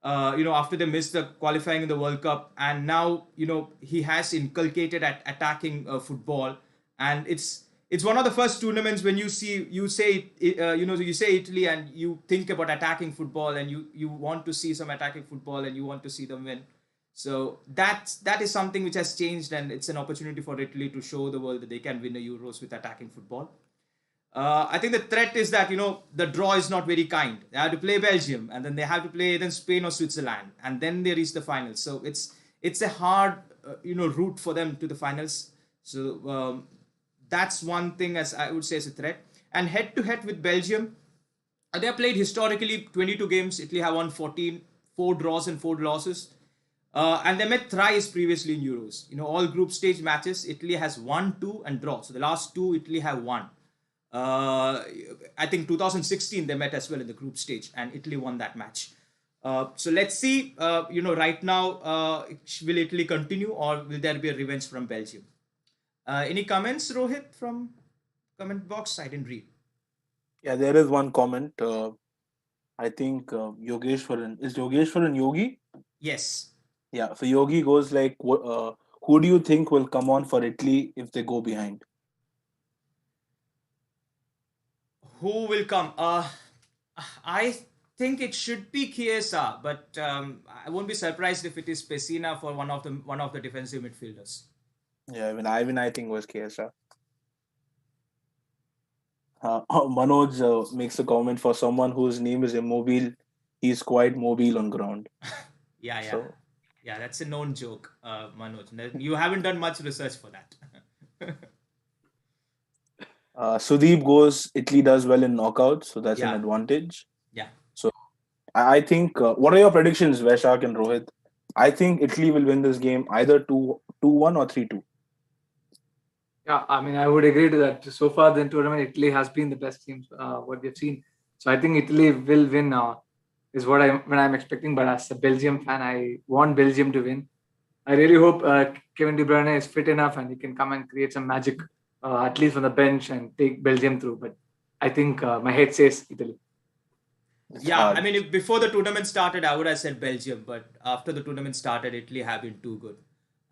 after they missed the qualifying in the World Cup, and now he has inculcated at attacking football, and it's it's one of the first tournaments when you say Italy and you think about attacking football, and you want to see some attacking football and you want to see them win. So that is something which has changed, and it's an opportunity for Italy to show the world that they can win a Euros with attacking football. I think the threat is that the draw is not very kind. They have to play Belgium, and then they have to play then Spain or Switzerland, and then they reach the finals. So it's a hard route for them to the finals. So that's one thing as I would say is a threat. And head to head with Belgium, they have played historically 22 games. Italy have won 14, 4 draws and 4 losses. And they met thrice previously in Euros. All group stage matches, Italy has won 2 and draw. So the last 2, Italy have won. I think 2016 they met as well in the group stage, and Italy won that match. So let's see, right now, will Italy continue or will there be a revenge from Belgium? Any comments, Rohit, from comment box? I didn't read.
Yeah, there is one comment. I think Yogeshwaran. Is Yogeshwaran Yogi?
Yes.
Yeah, so Yogi goes like, who do you think will come on for Italy if they go behind?
Who will come? I think it should be Chiesa, but I won't be surprised if it is Pessina for one of the defensive midfielders.
Yeah, I think was Chiesa. Manoj makes a comment, for someone whose name is Immobile, he's quite mobile on ground.
Yeah.
So,
yeah, that's a known joke, Manoj. You haven't done much research for that.
Sudeep goes, Italy does well in knockouts, so that's an
Yeah.
advantage.
Yeah.
So I think, what are your predictions, Vaishakh and Rohit? I think Italy will win this game either 2-1 or 3-2.
Yeah, I mean, I would agree to that. So far, the tournament, Italy has been the best team, what we've seen. So I think Italy will win, is what I'm expecting. But as a Belgium fan, I want Belgium to win. I really hope Kevin De Bruyne is fit enough and he can come and create some magic, at least on the bench, and take Belgium through. But I think my head says Italy.
Yeah, I mean, if before the tournament started, I would have said Belgium, but after the tournament started, Italy have been too good.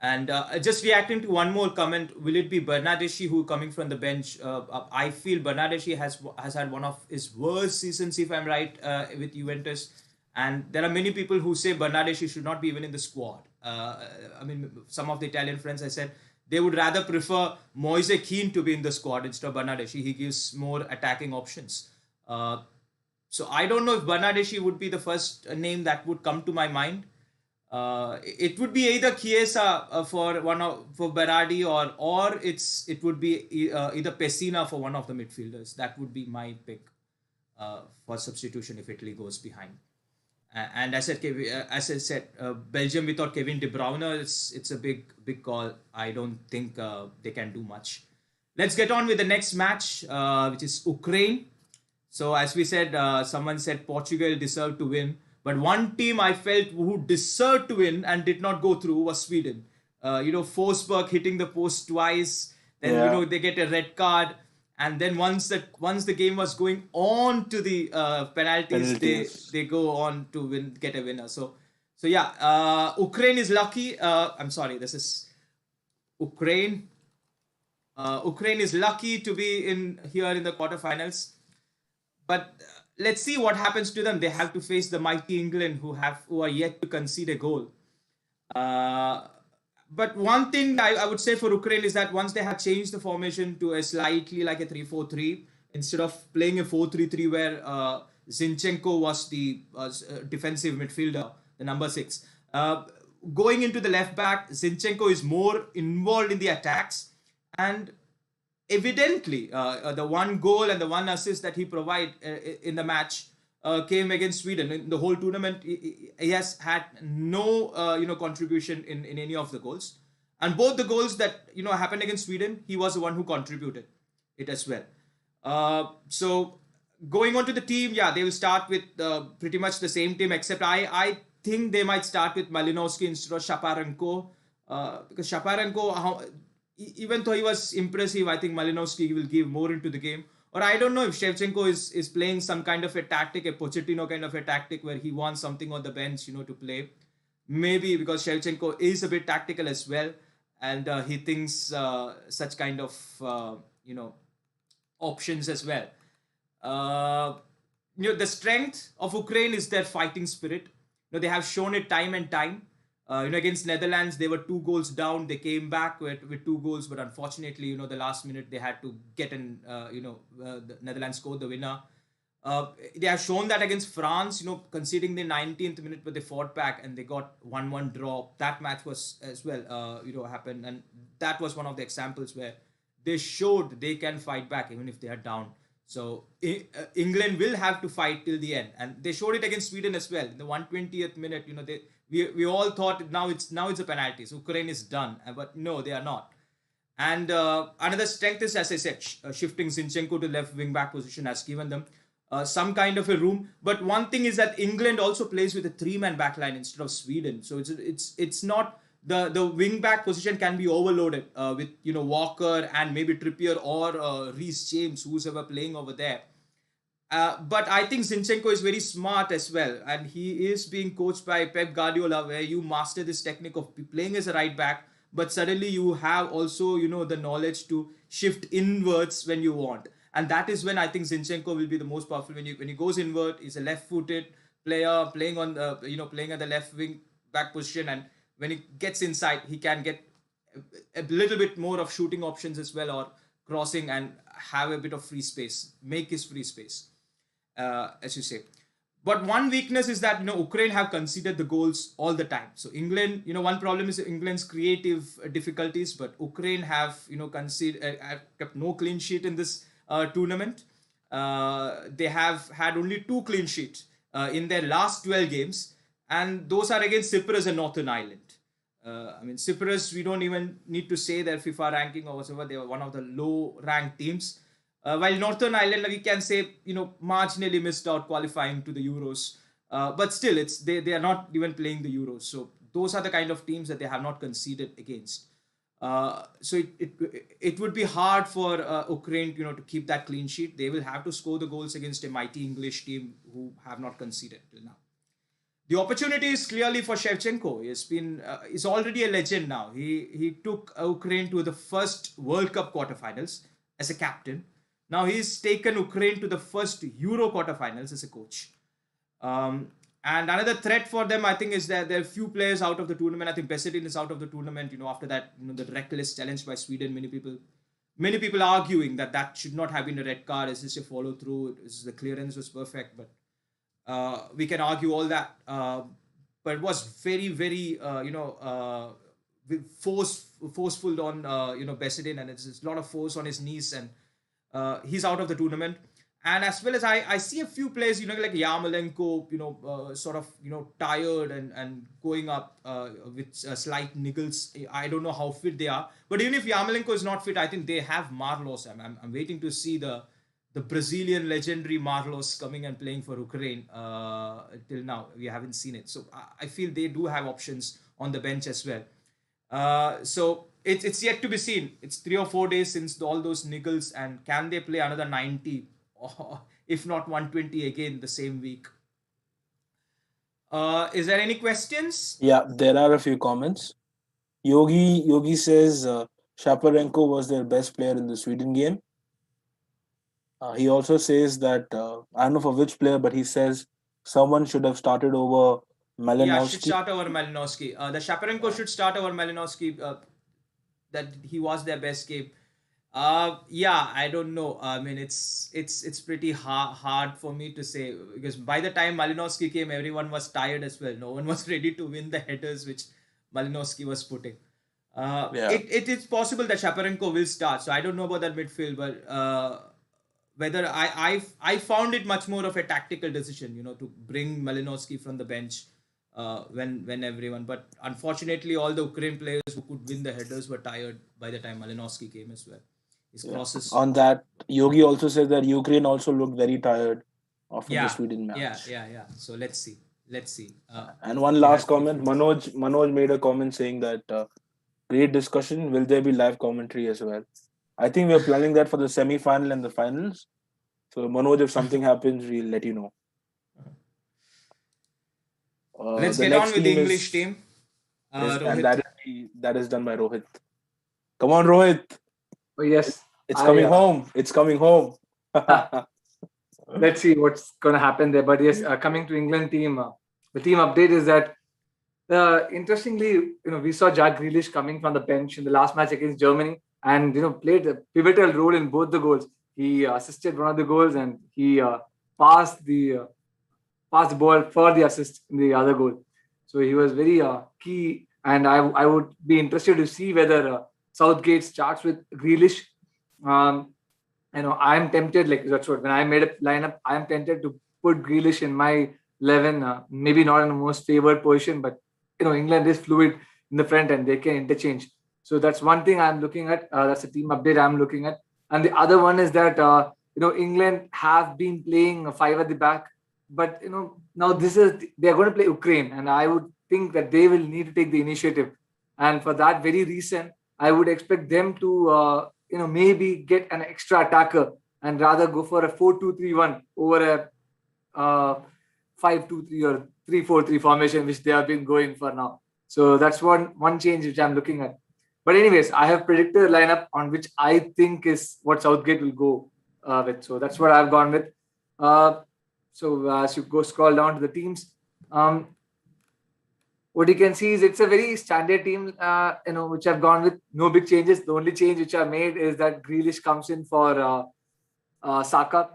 And just reacting to one more comment, will it be Bernardeschi who coming from the bench? I feel Bernardeschi has had one of his worst seasons, if I'm right, with Juventus. And there are many people who say Bernardeschi should not be even in the squad. I mean, some of the Italian friends, I said, they would rather prefer Moise Kean to be in the squad instead of Bernardeschi. He gives more attacking options. So I don't know if Bernardeschi would be the first name that would come to my mind. It would be either Chiesa for Berardi, or it would be either Pessina for one of the midfielders. That would be my pick for substitution if Italy goes behind. And as I said, Belgium without Kevin De Bruyne, it's a big call. I don't think they can do much. Let's get on with the next match, which is Ukraine. So as we said, someone said Portugal deserved to win. But one team I felt who deserved to win and did not go through was Sweden. Forsberg hitting the post twice. Then, they get a red card. And then once the game was going on to the penalties. They go on to get a winner. So yeah, Ukraine is lucky. I'm sorry, this is Ukraine. Ukraine is lucky to be here in the quarterfinals. But let's see what happens to them. They have to face the mighty England, who are yet to concede a goal. But one thing I would say for Ukraine is that once they have changed the formation to a slightly like a 3-4-3, instead of playing a 4-3-3 where Zinchenko was the defensive midfielder, the number 6. Going into the left back, Zinchenko is more involved in the attacks, and evidently the one goal and the one assist that he provided in the match came against Sweden. In the whole tournament, he has had no contribution in any of the goals. And both the goals that happened against Sweden, he was the one who contributed it as well. So going on to the team, they will start with pretty much the same team, except I think they might start with Malinovsky instead of Shaparenko, because Shaparenko, even though he was impressive, I think Malinovsky will give more into the game. Or I don't know if Shevchenko is playing some kind of a tactic, a Pochettino kind of a tactic, where he wants something on the bench, to play. Maybe because Shevchenko is a bit tactical as well, and he thinks such kind of options as well. The strength of Ukraine is their fighting spirit. They have shown it time and time. Against Netherlands, they were 2 goals down. They came back with 2 goals, but unfortunately, the last minute they had to get in. The Netherlands scored the winner. They have shown that against France, conceding the 19th minute, but they fought back and they got 1-1 draw. That match was as well, happened, and that was one of the examples where they showed they can fight back even if they are down. So England will have to fight till the end, and they showed it against Sweden as well. In the 120th minute, we all thought now it's a penalty, so Ukraine is done, but no, they are not. And another strength is, as I said, shifting Zinchenko to left wing back position has given them some kind of a room. But one thing is that England also plays with a 3-man backline instead of Sweden, so it's not. The wing back position can be overloaded with Walker and maybe Trippier or Reece James, who's ever playing over there. But I think Zinchenko is very smart as well, and he is being coached by Pep Guardiola, where you master this technique of playing as a right back, but suddenly you have also the knowledge to shift inwards when you want, and that is when I think Zinchenko will be the most powerful. When he goes inward, he's a left-footed player playing on the playing at the left wing back position, and when he gets inside, he can get a little bit more of shooting options as well, or crossing, and have a bit of free space, make his free space, as you say. But one weakness is that Ukraine have conceded the goals all the time. So England, one problem is England's creative difficulties, but Ukraine have kept no clean sheet in this tournament. They have had only 2 clean sheets in their last 12 games, and those are against Cyprus and Northern Ireland. Cyprus, we don't even need to say their FIFA ranking or whatever. They were one of the low-ranked teams. While Northern Ireland, we can say, marginally missed out qualifying to the Euros. But still, they are not even playing the Euros. So those are the kind of teams that they have not conceded against. So it would be hard for Ukraine, to keep that clean sheet. They will have to score the goals against a mighty English team who have not conceded till now. The opportunity is clearly for Shevchenko. He's already a legend now. He took Ukraine to the first World Cup quarterfinals as a captain. Now he's taken Ukraine to the first Euro quarterfinals as a coach. And another threat for them, I think, is that there are few players out of the tournament. I think Besedin is out of the tournament. After that, the reckless challenge by Sweden, many people arguing that should not have been a red card. It's just a follow through. The clearance was perfect, but we can argue all that. But it was very, very, forceful on, Besedin, and it's a lot of force on his knees, and he's out of the tournament. And as well as I see a few players, like Yarmolenko, sort of, tired and going up with slight niggles. I don't know how fit they are. But even if Yarmolenko is not fit, I think they have Marlos. I'm waiting to see the Brazilian legendary Marlos coming and playing for Ukraine. Till now, we haven't seen it. So I feel they do have options on the bench as well. So it's yet to be seen. It's 3 or 4 days since all those niggles, and can they play another 90? Or if not 120 again the same week. Is there any questions?
Yeah, there are a few comments. Yogi says Shaparenko was their best player in the Sweden game. He also says that I don't know for which player, but he says someone should have started over Malinowski.
Yeah, should start over Malinowski. The Shaparenko should start over Malinowski. That he was their best game. I don't know. It's pretty hard for me to say, because by the time Malinowski came, everyone was tired as well. No one was ready to win the headers which Malinowski was putting. It is possible that Shaparenko will start. So I don't know about that midfield, but whether I found it much more of a tactical decision, to bring Malinowski from the bench when everyone. But unfortunately, all the Ukraine players who could win the headers were tired by the time Malinowski came as well.
On that, Yogi also says that Ukraine also looked very tired after the Sweden match.
Yeah. So let's see.
And one last comment, Manoj made a comment saying that great discussion. Will there be live commentary as well? I think we're planning that for the semi-final and the finals. So Manoj, if something happens, we'll let you know.
Let's get on with the English team.
And that is done by Rohit. Come on, Rohit.
Oh, yes.
It's coming home. It's coming home.
Let's see what's going to happen there. But yes, coming to England team, the team update is that interestingly, we saw Jack Grealish coming from the bench in the last match against Germany, and played a pivotal role in both the goals. He assisted one of the goals, and he passed the ball for the assist in the other goal. So he was very key, and I would be interested to see whether Southgate starts with Grealish. I'm tempted, like that's what when I made a lineup, I'm tempted to put Grealish in my 11. Maybe not in the most favored position, but England is fluid in the front and they can interchange. So that's one thing I'm looking at. That's a team update I'm looking at. And the other one is that England have been playing a 5 at the back, but now they're going to play Ukraine, and I would think that they will need to take the initiative. And for that very reason, I would expect them to maybe get an extra attacker and rather go for a 4-2-3-1 over a 5-2-3 or 3-4-3 formation, which they have been going for now. So that's one change which I'm looking at. But anyways, I have predicted a lineup on which I think is what Southgate will go with. So that's what I've gone with. So as you go scroll down to the teams, what you can see is it's a very standard team, which I've gone with. No big changes. The only change which I made is that Grealish comes in for Saka.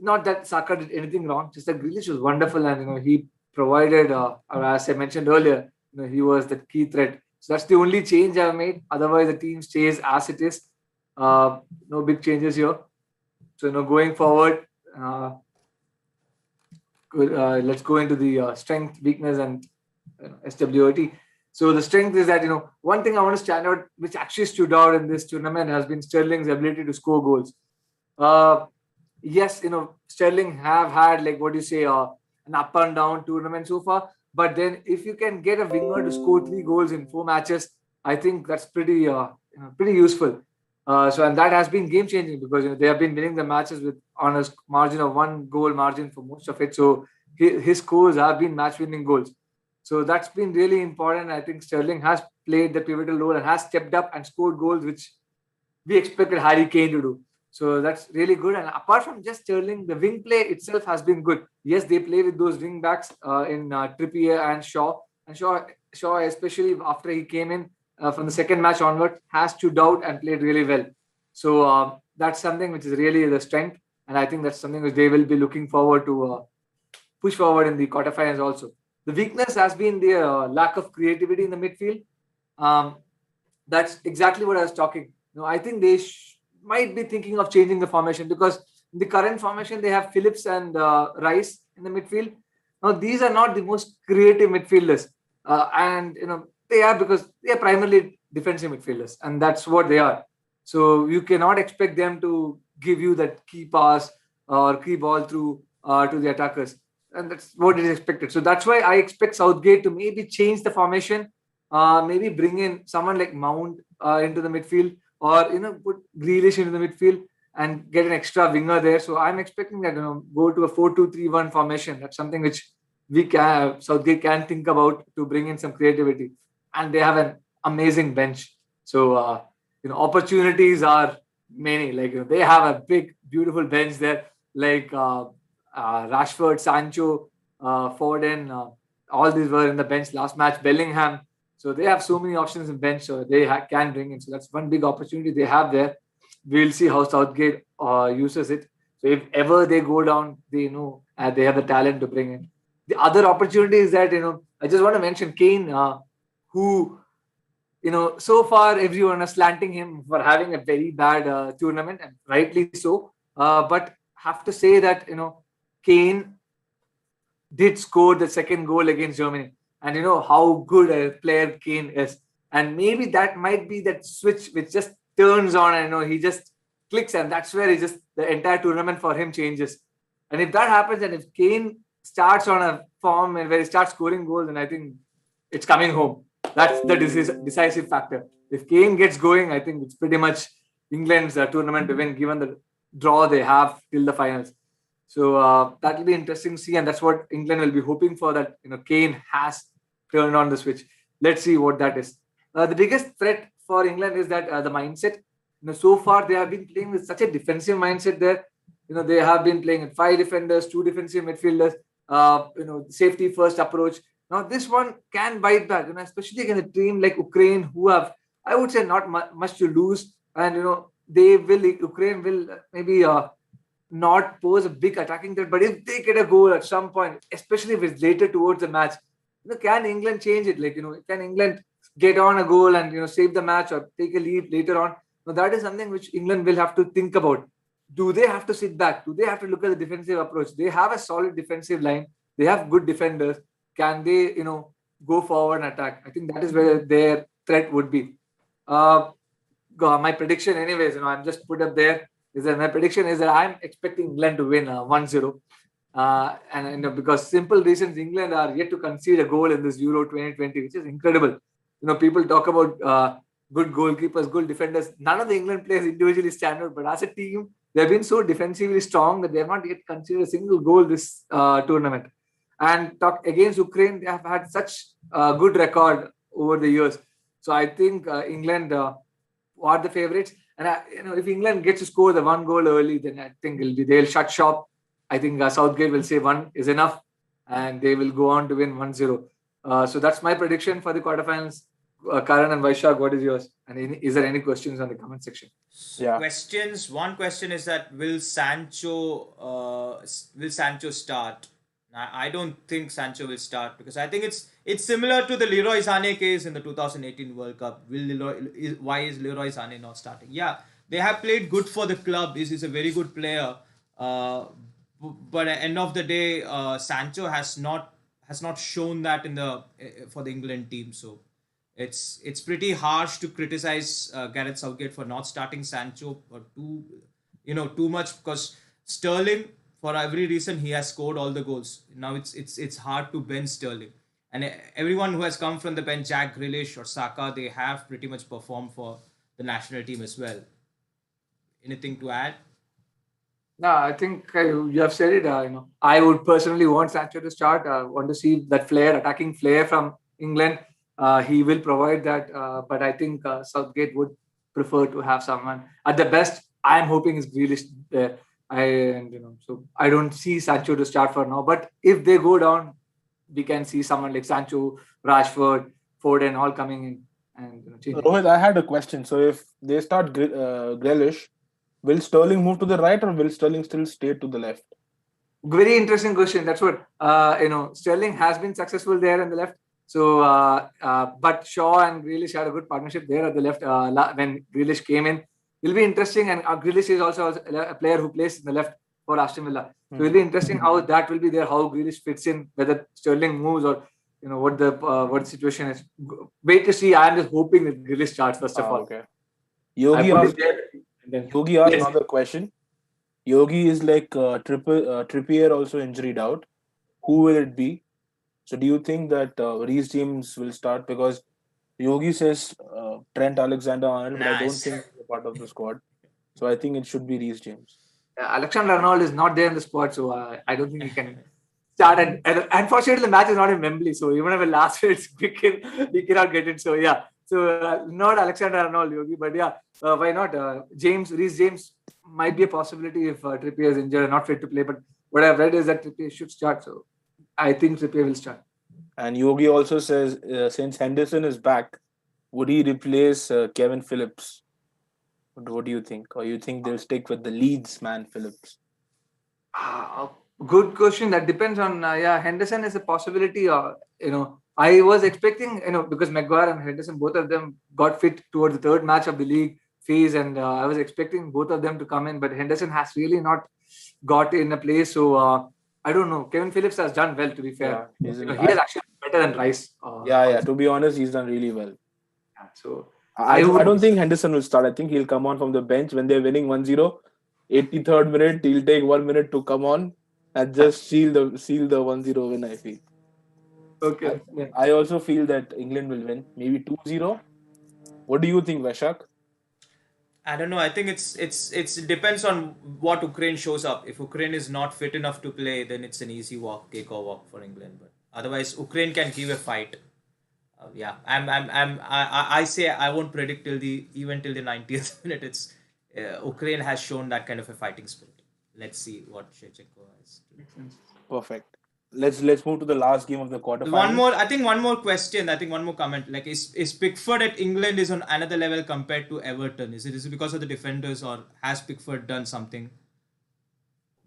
Not that Saka did anything wrong, just that Grealish was wonderful, and he provided, as I mentioned earlier, he was the key threat. So that's the only change I've made. Otherwise, the team stays as it is. No big changes here. So going forward, let's go into the strength, weakness, and SWOT. So the strength is that one thing I want to stand out, which actually stood out in this tournament, has been Sterling's ability to score goals. Yes, Sterling have had an up and down tournament so far. But then, if you can get a winger to score 3 goals in 4 matches, I think that's pretty useful. And that has been game changing because they have been winning the matches on a margin of 1 goal margin for most of it. So his scores have been match winning goals. So that's been really important. I think Sterling has played the pivotal role and has stepped up and scored goals, which we expected Harry Kane to do. So that's really good. And apart from just Sterling, the wing play itself has been good. Yes, they play with those wing backs in Trippier and Shaw. And Shaw, especially after he came in from the second match onward, has stood out and played really well. So that's something which is really the strength. And I think that's something which they will be looking forward to push forward in the quarterfinals also. The weakness has been the lack of creativity in the midfield. That's exactly what I was talking. I think they might be thinking of changing the formation because in the current formation, they have Phillips and Rice in the midfield. Now, these are not the most creative midfielders. They are because they are primarily defensive midfielders, and that's what they are. So you cannot expect them to give you that key pass or key ball through to the attackers. And that's what is expected. So that's why I expect Southgate to maybe change the formation, maybe bring in someone like Mount into the midfield, or put Grealish into the midfield and get an extra winger there. So I'm expecting that go to a 4-2-3-1 formation. That's something which Southgate can think about to bring in some creativity. And they have an amazing bench. So opportunities are many. They have a big, beautiful bench there. Rashford, Sancho, Foden, all these were in the bench last match. Bellingham. So they have so many options in bench, so they can bring in. So that's one big opportunity they have there. We'll see how Southgate uses it. So if ever they go down, they know they have the talent to bring in. The other opportunity is that I just want to mention Kane, who so far everyone is slanting him for having a very bad tournament, and rightly so. But have to say that Kane did score the second goal against Germany. And how good a player Kane is. And maybe that might be that switch which just turns on and he just clicks, and that's where the entire tournament for him changes. And if that happens, and if Kane starts on a form and where he starts scoring goals, then I think it's coming home. That's the decisive factor. If Kane gets going, I think it's pretty much England's tournament to win, given the draw they have till the finals. So that will be interesting to see, and that's what England will be hoping for, that Kane has turned on the switch. Let's see what that is. The biggest threat for England is that the mindset. so far they have been playing with such a defensive mindset there. They have been playing with 5 defenders, 2 defensive midfielders, safety first approach. Now this one can bite back, especially against a team like Ukraine, who have, I would say, not much to lose, and Ukraine will maybe not pose a big attacking threat, but if they get a goal at some point, especially if it's later towards the match, can England change it? Can England get on a goal and save the match or take a lead later on? Now that is something which England will have to think about. Do they have to sit back? Do they have to look at the defensive approach? They have a solid defensive line. They have good defenders. Can they, go forward and attack? I think that is where their threat would be. My prediction, anyways, I'm just put up there. My prediction is that I'm expecting England to win 1-0. And because simple reasons, England are yet to concede a goal in this Euro 2020, which is incredible. People talk about good goalkeepers, good defenders. None of the England players individually stand out, but as a team, they've been so defensively strong that they have not yet conceded a single goal this tournament. And talk against Ukraine, they have had such a good record over the years. So I think England are the favourites. And if England gets to score the 1 goal early, then I think they'll shut shop. I think Southgate will say 1 is enough, and they will go on to win 1-0. So that's my prediction for the quarterfinals. Karan and Vaishakh, what is yours? And is there any questions on the comment section?
Yeah.
Questions. One question is that will Sancho start? I don't think Sancho will start, because I think it's similar to the Leroy Sané case in the 2018 World Cup. Why is Leroy Sané not starting? Yeah, they have played good for the club. He's a very good player. But at the end of the day, Sancho has not shown that for the England team. So it's pretty harsh to criticize Gareth Southgate for not starting Sancho or too much, because Sterling, for every reason, he has scored all the goals. Now it's hard to bench Sterling, and everyone who has come from the bench, Jack Grealish or Saka, they have pretty much performed for the national team as well. Anything to add?
No, I think you have said it. I would personally want Sancho to start. I want to see that attacking flair from England. He will provide that, but I think Southgate would prefer to have someone. At the best, I am hoping is Grealish there. So I don't see Sancho to start for now. But if they go down, we can see someone like Sancho, Rashford, Foden all coming in and changing.
Rohit, I had a question. So if they start Grealish, will Sterling move to the right, or will Sterling still stay to the left?
Very interesting question. That's what Sterling has been successful there on the left. So, but Shaw and Grealish had a good partnership there at the left when Grealish came in. It'll be interesting, and Grealish is also a player who plays in the left for Aston Villa. So it'll be interesting how that will be there, how Grealish fits in, whether Sterling moves or what the situation is. Wait to see. I'm just hoping that Grealish starts first of all.
Okay. Yogi asked another question. Yogi is like Trippier also injured out. Who will it be? So do you think that Reece James will start? Because Yogi says Trent Alexander-Arnold, but I don't think he's a part of the squad. So I think it should be Reece James.
Alexander-Arnold is not there in the squad, so I don't think he can start. And unfortunately, the match is not in Wembley, so even if it lasts, he cannot get it. So yeah, so not Alexander-Arnold, Yogi, but yeah, why not? Reece James might be a possibility if Trippier is injured and not fit to play. But what I've read is that Trippier should start, so I think Trippier will start.
And Yogi also says, since Henderson is back, would he replace Kevin Phillips? What do you think? Or you think they'll stick with the Leeds man, Phillips?
Good question. That depends on, Henderson is a possibility. I was expecting, because Maguire and Henderson, both of them got fit towards the third match of the league phase, and I was expecting both of them to come in, but Henderson has really not got in a place. So I don't know. Kevin Phillips has done well, to be fair.
Yeah,
he is actually better than Rice.
To be honest, he's done really well.
Yeah, so
I don't think Henderson will start. I think he'll come on from the bench when they're winning 1-0. 83rd minute, he'll take 1 minute to come on and just seal the 1-0 win, I feel.
Okay.
I also feel that England will win, maybe 2-0. What do you think, Vaishakh?
I don't know. I think it depends on what Ukraine shows up. If Ukraine is not fit enough to play, then it's an easy cake or walk for England. But otherwise, Ukraine can give a fight. Yeah, I say I won't predict till the 90th minute. It's Ukraine has shown that kind of a fighting spirit. Let's see what Shevchenko has.
Makes sense.
Perfect. Let's move to the last game of the
One
quarterfinals.
more, I think one more question. I think one more comment. Like, is Pickford at England is on another level compared to Everton? Is it because of the defenders, or has Pickford done something?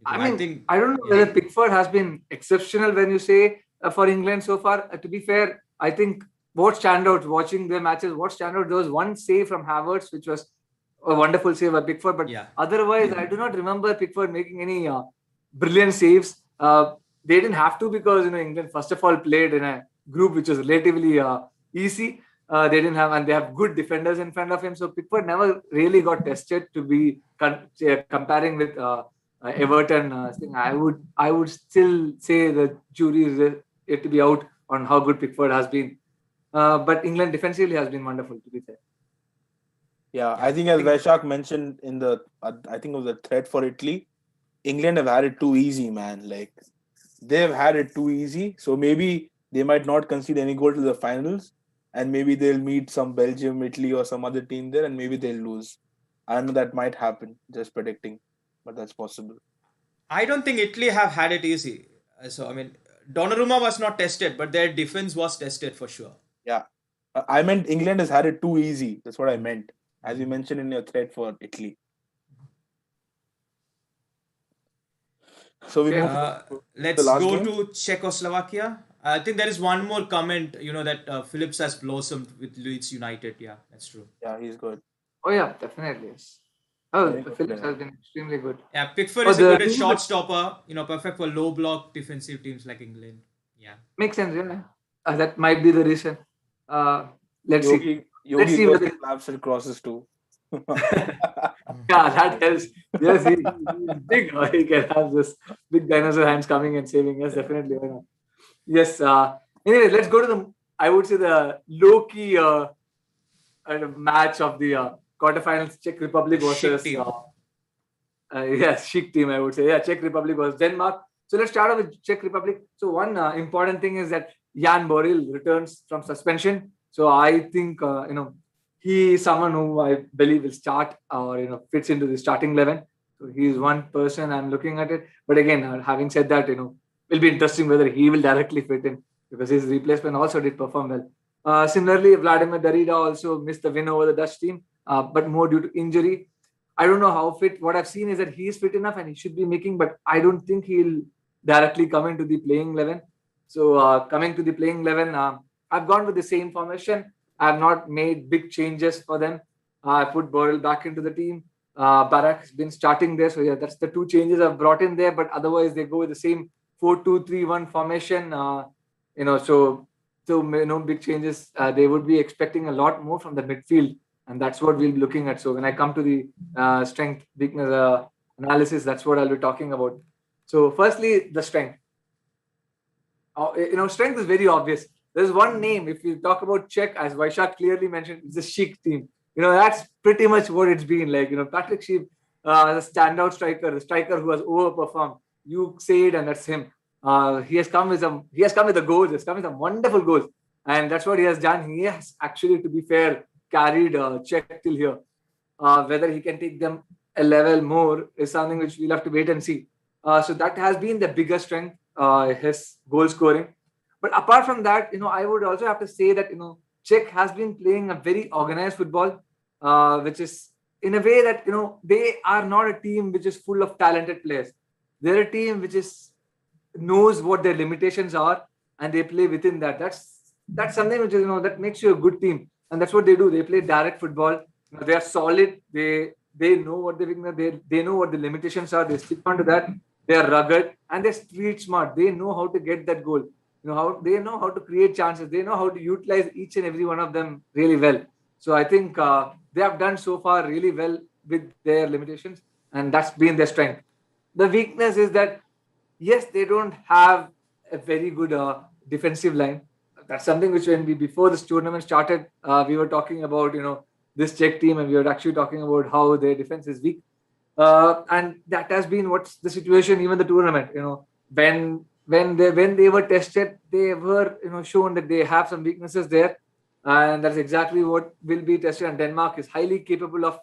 I
I
mean,
think,
I don't know
yeah.
whether Pickford has been exceptional when you say for England so far. To be fair, I think what stand out watching their matches, what stand out, there was one save from Havertz, which was a wonderful save by Pickford. But
Yeah.
otherwise, I do not remember Pickford making any brilliant saves. They didn't have to because England first of all played in a group which was relatively easy. They didn't have, and they have good defenders in front of him. So Pickford never really got tested to be comparing with Everton. Thing. I would still say the jury is yet to be out on how good Pickford has been. But England defensively has been wonderful, to be fair.
Yeah, I think as Vaishakh mentioned in the, I think it was a thread for Italy, England have had it too easy, man. Like, they've had it too easy. So maybe they might not concede any goal to the finals, and maybe they'll meet some Belgium, Italy, or some other team there, and maybe they'll lose. I know that might happen, just predicting, but that's possible.
I don't think Italy have had it easy. So I mean, Donnarumma was not tested, but their defense was tested for sure.
Yeah. I meant England has had it too easy. That's what I meant. As you mentioned in your thread for Italy. So we move to the
Let's
last
go
game.
to Czechoslovakia. I think there is one more comment, that Phillips has blossomed with Leeds United. Yeah, that's true.
Yeah, he's good.
Oh yeah, definitely yes. Oh,
Very good
Phillips
player.
has been extremely good.
Yeah, Pickford
Oh,
is a
the
good
team
shot stopper, perfect for low block defensive teams like England. Yeah.
makes sense. Yeah, that might be the reason. Let's see. Let's
Yogi
see
goes
whether.
slaps and crosses too.
Yeah, that helps. Yes, he's big. He can have this big dinosaur hands coming and saving. Yes, definitely. Why not? Yes. Anyway, let's go to the. I would say the low key match of the quarterfinals: Czech Republic
The Chic
versus
team.
yes, chic team. I would say Czech Republic versus Denmark. So let's start off with Czech Republic. So one important thing is that Jan Boril returns from suspension. So I think he is someone who I believe will start or fits into the starting 11. So he is one person I'm looking at it. But again, having said that, it'll be interesting whether he will directly fit in because his replacement also did perform well. Similarly, Vladimir Darida also missed the win over the Dutch team, but more due to injury. I don't know how fit. What I've seen is that he is fit enough and he should be making, but I don't think he'll directly come into the playing 11. So coming to the playing 11, I've gone with the same formation. I've not made big changes for them. I put Borrell back into the team. Barak has been starting there. So yeah, that's the two changes I've brought in there. But otherwise, they go with the same 4-2-3-1 formation. So no big changes. They would be expecting a lot more from the midfield, and that's what we'll be looking at. So when I come to the strength weakness analysis, that's what I'll be talking about. So firstly, the strength. Strength is very obvious. There's one name. If you talk about Czech, as Vaishakh clearly mentioned, it's a chic team. That's pretty much what it's been like. Patrick Schick, the standout striker, the striker who has overperformed. You say it, and that's him. He has come with the goals. He's come with some wonderful goals, and that's what he has done. He has actually, to be fair, carried Czech till here. Whether he can take them a level more is something which we'll have to wait and see. So that has been the biggest strength, his goal scoring. But apart from that, I would also have to say that Czech has been playing a very organized football, which is in a way that they are not a team which is full of talented players. They're a team which knows what their limitations are and they play within that. That's something which is that makes you a good team, and that's what they do. They play direct football. They are solid. They know what they know what the limitations are. They stick onto that. They are rugged and they're street smart. They know how to get that goal. They know how to create chances. They know how to utilize each and every one of them really well. So I think they have done so far really well with their limitations, and that's been their strength. The weakness is that yes, they don't have a very good defensive line. That's something which before this tournament started, we were talking about this Czech team, and we were actually talking about how their defense is weak. And that has been what's the situation even the tournament. When they were tested, they were shown that they have some weaknesses there. and that's exactly what will be tested. And Denmark is highly capable of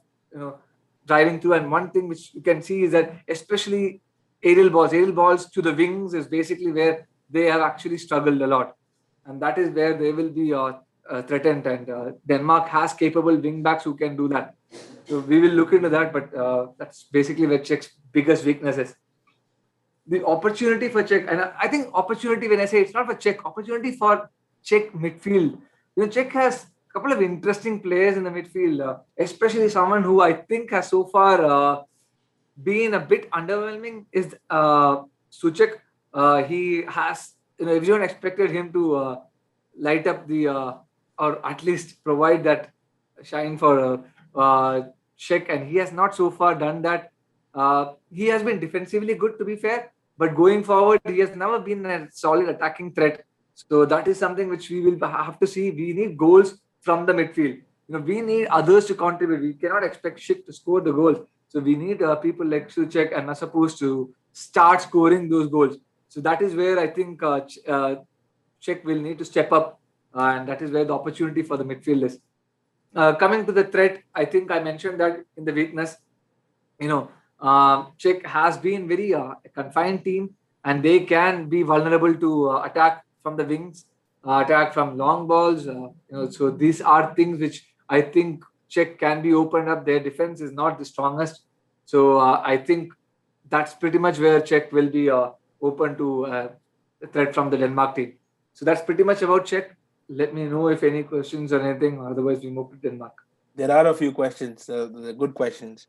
driving through. And one thing which you can see is that especially aerial balls to the wings is basically where they have actually struggled a lot, and that is where they will be threatened. And Denmark has capable wing backs who can do that. So we will look into that, but that's basically where Czech's biggest weakness is. The opportunity for Czech, and I think opportunity, when I say it's not for Czech, opportunity for Czech midfield. Czech has a couple of interesting players in the midfield, especially someone who I think has so far been a bit underwhelming is Suchek. He has, everyone expected him to light up the, or at least provide that shine for Czech, and he has not so far done that. He has been defensively good, to be fair, but going forward, he has never been a solid attacking threat. So that is something which we will have to see. We need goals from the midfield. We need others to contribute. We cannot expect Czech to score the goals. So we need people like Suchek and Masapus to start scoring those goals. So that is where I think Czech will need to step up, and that is where the opportunity for the midfield is. Coming to the threat, I think I mentioned that in the weakness. Czech has been very confined team, and they can be vulnerable to attack from the wings, attack from long balls. So these are things which I think Czech can be opened up. Their defense is not the strongest, so I think that's pretty much where Czech will be open to the threat from the Denmark team. So that's pretty much about Czech. Let me know if any questions or anything. Otherwise, we move to Denmark.
There are a few questions, good questions.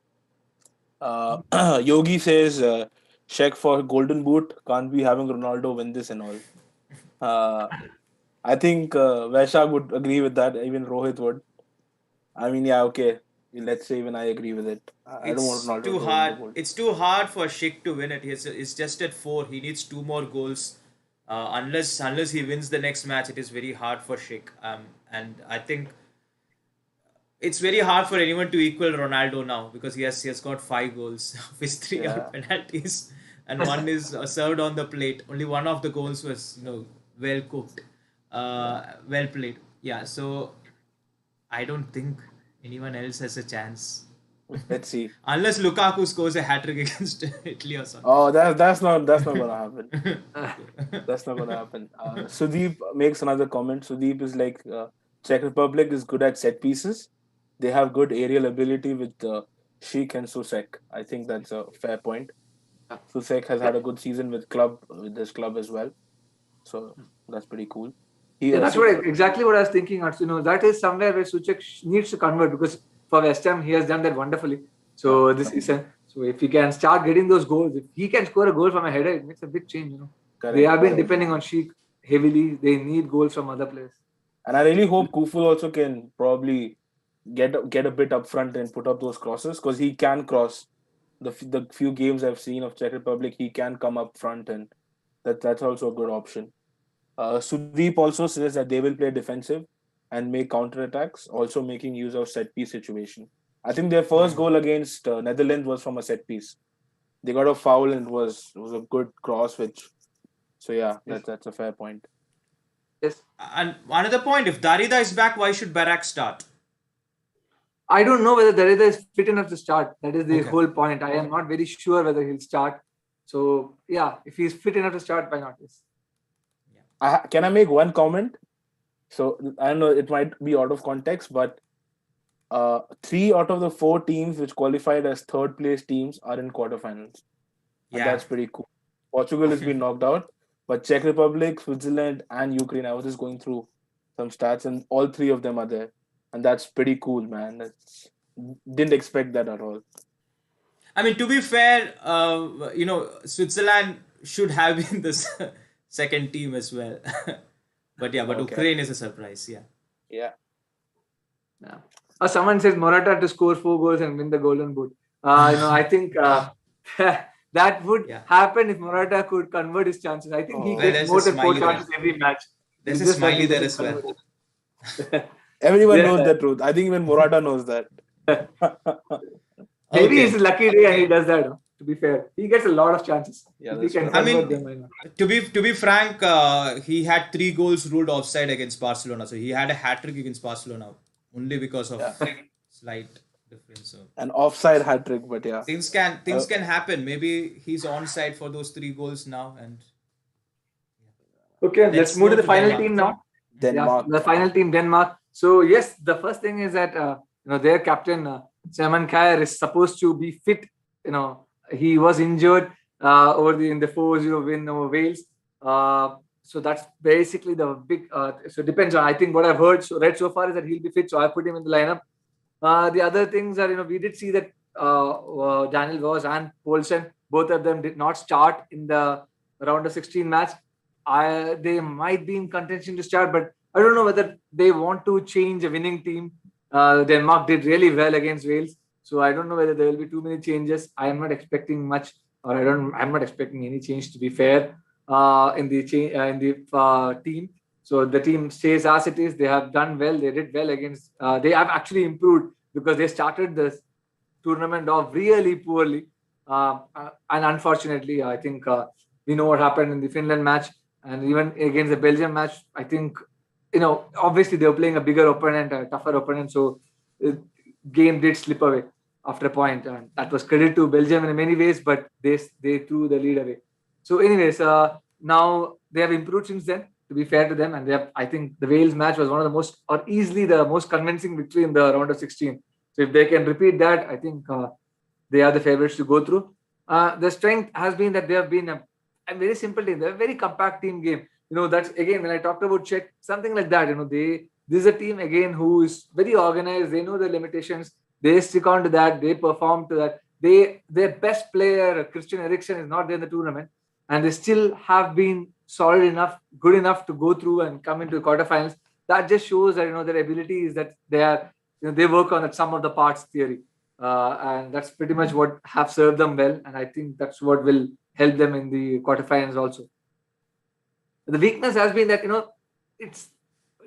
Yogi says, Czech for Golden Boot, can't be having Ronaldo win this and all. I think Vaishakh would agree with that. Even Rohit would. I mean, yeah, okay. Let's say even I agree with it. I don't want Ronaldo
too
to
hard.
win the gold.
It's too hard for Schick to win it. It's just at 4. He needs 2 more goals. Unless he wins the next match, it is very hard for Schick. And I think it's very hard for anyone to equal Ronaldo now, because he has got 5 goals. Of his 3 are penalties, and 1 is served on the plate. Only one of the goals was well cooked, well played. Yeah, so I don't think anyone else has a chance.
Let's see.
Unless Lukaku scores a hat-trick against Italy or something.
Oh, that's not gonna happen. That's not gonna happen. Sudeep makes another comment. Sudeep is like, Czech Republic is good at set pieces. They have good aerial ability with Sheik and Susek. I think that's a fair point. Susek has had a good season with this club as well. So that's pretty cool.
That's exactly what I was thinking. That is somewhere where Suchek needs to convert, because for West Ham, he has done that wonderfully. So this season, so if he can start getting those goals, if he can score a goal from a header, it makes a big change. Correct. They have been depending on Sheik heavily. They need goals from other players.
And I really hope Kuful also can probably get a bit up front and put up those crosses, because he can cross. The few games I've seen of Czech Republic, he can come up front, and that's also a good option. Sudeep also says that they will play defensive and make counter-attacks, also making use of set-piece situation. I think their first goal against Netherlands was from a set-piece. They got a foul and it was a good cross, so yeah, that's a fair point.
Yes.
And another point, if Darida is back, why should Barak start?
I don't know whether Darida is fit enough to start. That is the whole point. I am not very sure whether he'll start. So yeah, if he's fit enough to start, why not? Yes.
Can I make one comment? So I know it might be out of context, but 3 out of the 4 teams which qualified as third place teams are in quarterfinals. And that's pretty cool. Portugal has been knocked out, but Czech Republic, Switzerland, and Ukraine, I was just going through some stats, and all 3 of them are there. And that's pretty cool, man. Didn't expect that at all.
I mean, to be fair, Switzerland should have been the second team as well. But Ukraine is a surprise.
Yeah.
Someone says Morata to score 4 goals and win the Golden Boot. I think that would happen if Morata could convert his chances. I think he gets more than 4 chances every match.
There's a smiley there as well.
Everyone knows the truth. I think even Morata knows that.
Maybe it's a lucky day and he does that. To be fair, he gets a lot of chances.
Yeah,
If he
that's
can
fair.
I
convert
mean,
them, why not?
to be frank, he had 3 goals ruled offside against Barcelona, so he had a hat trick against Barcelona only because of
Yeah,
slight difference. So
an offside hat trick, but yeah.
things
Uh,
can happen. Maybe he's onside for those 3 goals now, and
Okay, let's
let's
move to
move
the
to
final
Denmark.
team now. Yeah,
Denmark.
the final team, Denmark. So yes, the first thing is that their captain Simon Kjær is supposed to be fit. He was injured in the 4-0 win over Wales. So that's basically the big. So it depends on. I think what I've read so far is that he'll be fit. So I put him in the lineup. The other things are, we did see that Daniel Vos and Poulsen, both of them did not start in the round of 16 match. They might be in contention to start, but I don't know whether they want to change a winning team. Denmark did really well against Wales, so I don't know whether there will be too many changes. I am not expecting much, or I'm not expecting any change. To be fair, in the team. So the team stays as it is. They have done well. They did well against. They have actually improved because they started the tournament off really poorly, and unfortunately, I think we know what happened in the Finland match, and even against the Belgium match. I think obviously they were playing a bigger opponent, a tougher opponent, so the game did slip away after a point, and that was credit to Belgium in many ways, but they threw the lead away. So, anyways, now they have improved since then. To be fair to them, and I think the Wales match was one of the most, or easily the most convincing victory in the round of 16. So if they can repeat that, I think they are the favorites to go through. The strength has been that they have been a very simple team. They're a very compact team game. That's again when I talked about Czech, something like that. This is a team again who is very organized. They know the limitations. They stick on to that. They perform to that. Their best player, Christian Eriksen, is not there in the tournament, and they still have been solid enough, good enough to go through and come into the quarterfinals. That just shows that their ability is that they work on that sum of the parts theory, and that's pretty much what have served them well. And I think that's what will help them in the quarterfinals also. The weakness has been that it's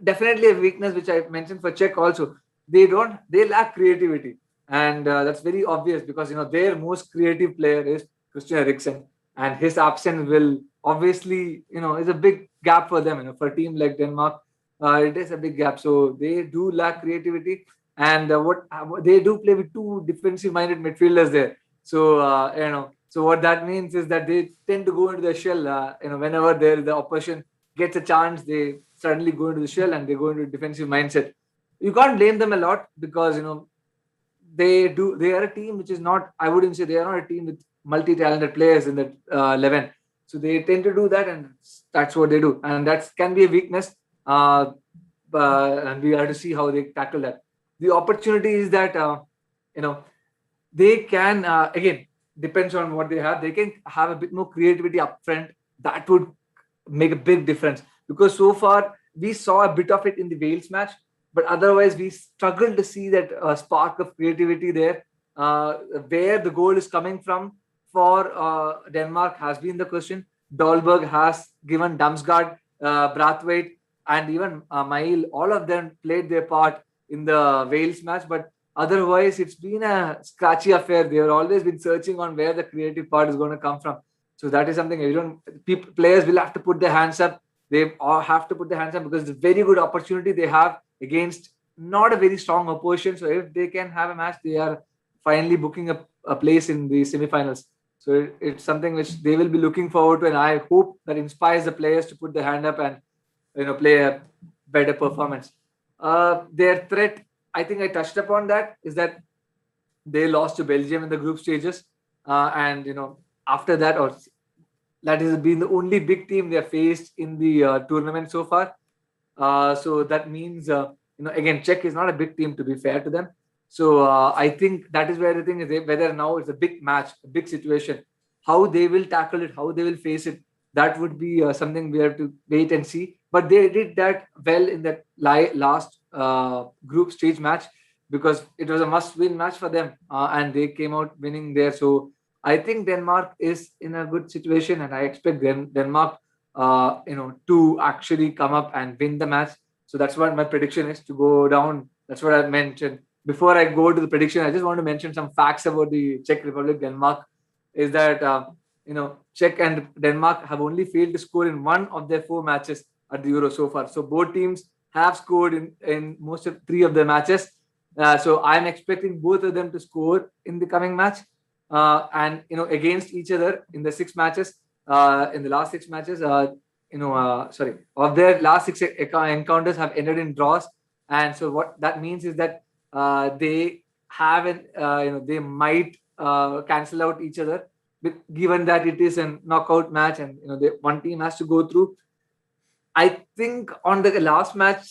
definitely a weakness which I mentioned for Czech also. They lack creativity, and that's very obvious because their most creative player is Christian Eriksen, and his absence will obviously is a big gap for them. For a team like Denmark, it is a big gap. So they do lack creativity, and what they do play with 2 defensive-minded midfielders there. So so what that means is that they tend to go into the shell. Whenever the opposition gets a chance, they suddenly go into the shell and they go into a defensive mindset. You can't blame them a lot because they are a team which is not. I wouldn't say they are not a team with multi-talented players in the 11. So they tend to do that, and that's what they do, and that can be a weakness. And we have to see how they tackle that. The opportunity is that they can again depends on what they have. They can have a bit more creativity up front. That would make a big difference because so far we saw a bit of it in the Wales match, but otherwise we struggled to see that spark of creativity there. Where the goal is coming from for Denmark has been the question. Dahlberg has given Damsgaard, Brathwaite, and even Mail. All of them played their part in the Wales match, but otherwise it's been a scratchy affair. They have always been searching on where the creative part is going to come from. So that is something players will have to put their hands up. They all have to put their hands up because it's a very good opportunity they have against not a very strong opposition. So if they can have a match, they are finally booking a place in the semifinals. So it's something which they will be looking forward to, and I hope that inspires the players to put their hand up and play a better performance. Their threat, I think I touched upon that, is that they lost to Belgium in the group stages, and after that, or that has been the only big team they have faced in the tournament so far. So that means again, Czech is not a big team, to be fair to them. So I think that is where the thing is, whether now it's a big match, a big situation, how they will tackle it, how they will face it, that would be something we have to wait and see. But they did that well in that last group stage match because it was a must-win match for them, and they came out winning there. So I think Denmark is in a good situation, and I expect Denmark, to actually come up and win the match. So that's what my prediction is, to go down. That's what I mentioned. Before I go to the prediction, I just want to mention some facts about the Czech Republic, Denmark. is that Czech and Denmark have only failed to score in one of their 4 matches at the Euro so far. So both teams have scored in most of 3 of their matches. So I'm expecting both of them to score in the coming match, and against each other in the 6 matches. In the last 6 matches, of their last 6 encounters have ended in draws, and so what that means is that they have they might cancel out each other, given that it is a knockout match and one team has to go through. I think on the last match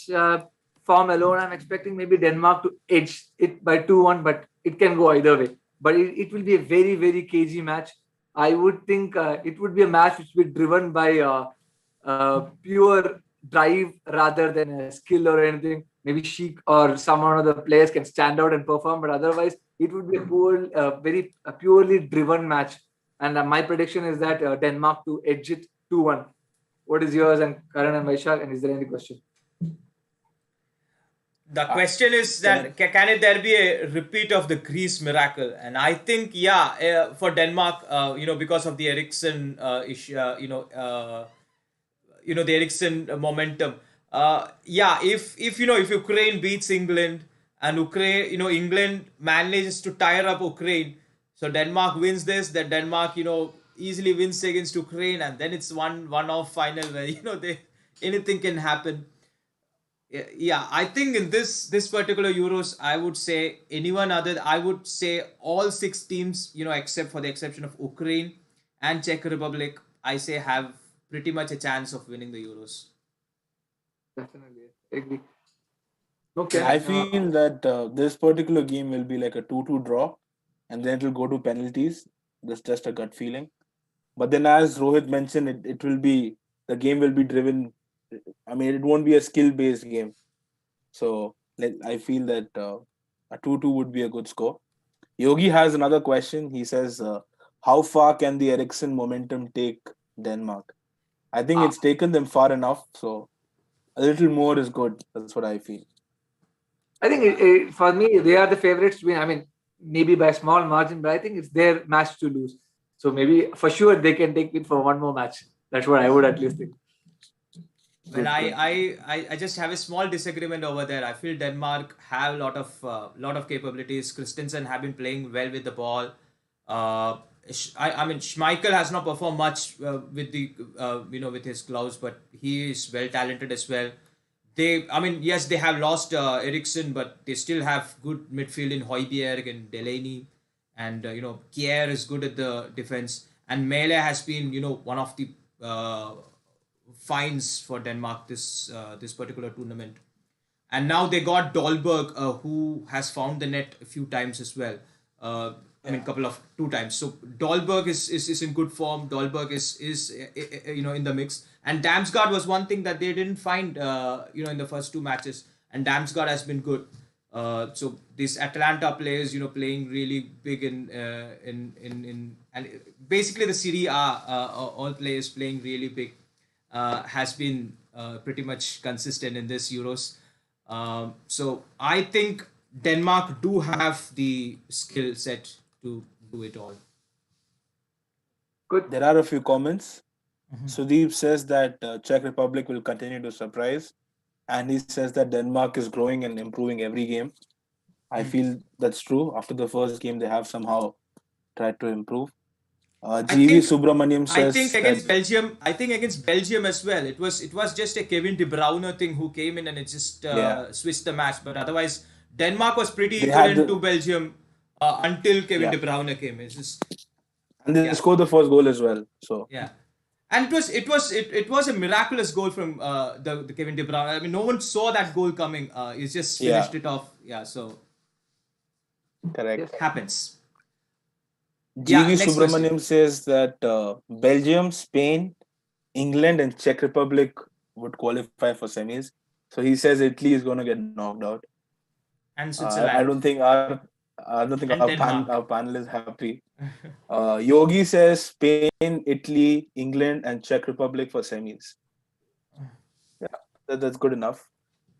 form alone, I'm expecting maybe Denmark to edge it by 2-1, but it can go either way. But it will be a very, very cagey match. I would think it would be a match which will be driven by pure drive rather than a skill or anything. Maybe Sheik or some of the players can stand out and perform, but otherwise it would be a purely driven match. And my prediction is that Denmark to edge it 2-1. What is yours, and Karan and Vaishakh? And is there any question?
The question is that can there be a repeat of the Greece miracle? And I think for Denmark, because of the Eriksen issue, the Eriksen momentum. If Ukraine beats England and England manages to tire up Ukraine, so Denmark wins this, then Denmark easily wins against Ukraine, and then it's one-off final where anything can happen. I think in this particular Euros, I would say all 6 teams, except for the exception of Ukraine and Czech Republic, I say have pretty much a chance of winning the Euros.
Definitely, I agree. Okay.
I feel that this particular game will be like a 2-2 draw, and then it will go to penalties. That's just a gut feeling. But then, as Rohit mentioned, the game will be driven. I mean, it won't be a skill-based game. So I feel that a 2-2 would be a good score. Yogi has another question. He says, how far can the Eriksen momentum take Denmark? I think it's taken them far enough. So a little more is good. That's what I feel.
I think for me, they are the favorites to win. I mean, maybe by a small margin, but I think it's their match to lose. So maybe for sure they can take it for one more match. That's what I would at least think.
Well, I just have a small disagreement over there. I feel Denmark have a lot of capabilities. Christensen have been playing well with the ball. I mean, Schmeichel has not performed much with the with his gloves, but he is well talented as well. They have lost Eriksen, but they still have good midfield in Højbjerg and Delaney, and Kjær is good at the defense, and Mæhle has been one of the finds for Denmark this particular tournament. And now they got Dolberg, who has found the net a few times as well. Two times. So Dolberg is in good form. Dolberg is in the mix. And Damsgaard was one thing that they didn't find in the first 2 matches. And Damsgaard has been good. So this Atalanta players playing really big in and basically the Serie A all players playing really big has been pretty much consistent in this Euros. So I think Denmark do have the skill set to do it all.
Good.
There are a few comments. Sudeep says that Czech Republic will continue to surprise, and he says that Denmark is growing and improving every game. I feel that's true. After the first game, they have somehow tried to improve. GV Subramaniam says,
I think against Belgium as well. It was just a Kevin De Bruyne thing who came in and it just switched the match. But otherwise, Denmark was pretty equivalent to Belgium until Kevin De Bruyne came. It's just,
and they scored the first goal as well. So
and it was a miraculous goal from the Kevin De Bruyne. I mean, no one saw that goal coming. He just finished it off. So
correct.
It happens.
GV Subramaniam says that Belgium, Spain, England, and Czech Republic would qualify for semis. So he says Italy is going to get knocked out.
And Switzerland.
I don't think our panel is happy. Yogi says Spain, Italy, England, and Czech Republic for semis. Yeah, that's good enough.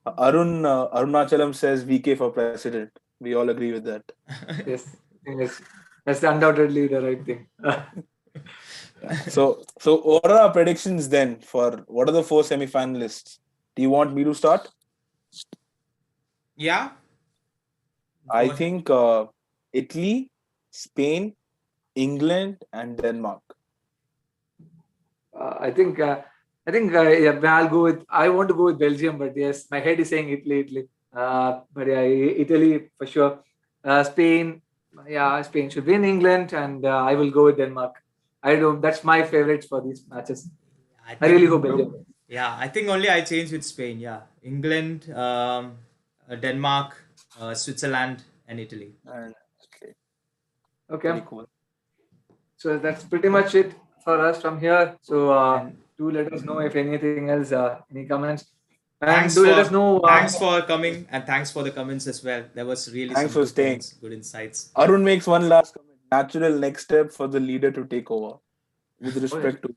Arunachalam says VK for president. We all agree with that.
Yes. That's undoubtedly the right thing.
So what are our predictions then for what are the 4 semi-finalists? Do you want me to start?
Yeah.
I
Go ahead.
think Italy, Spain, England, and Denmark.
I think yeah, I'll go with. I want to go with Belgium, but yes, my head is saying Italy. But yeah, Italy for sure. Spain, yeah, Spain should win England, and I will go with Denmark. I don't. That's my favorites for these matches. I really hope Belgium.
Yeah, I think only I changed with Spain. Yeah, England, Denmark, Switzerland, and Italy.
And
Okay.
very cool.
So that's pretty much it for us from here. So
And
do let us know if anything else, any comments. And
thanks
do
for
let us know.
thanks for coming, and thanks for the comments as well. There was really
Thanks
some
for
good
staying.
points, good insights.
Arun makes one last comment. Natural next step for the leader to take over, with respect to.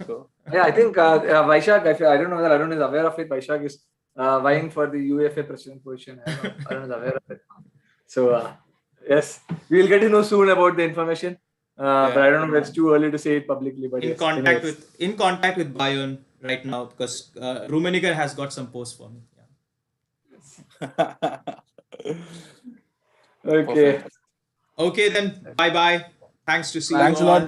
So
Yeah, I think Vaishakh, I don't know that Arun is aware of it. Vaishakh is vying for the UEFA president position. I don't know. Arun is aware of it. So, yes, we'll get to know soon about the information. But I don't know if it's too early to say it publicly. But
In
yes,
contact
anyways.
with Bayern right now because Rummenigge has got some posts for me. Yeah.
Okay.
perfect.
Okay then. Bye bye. Thanks to see
Thanks
you
a lot,
all.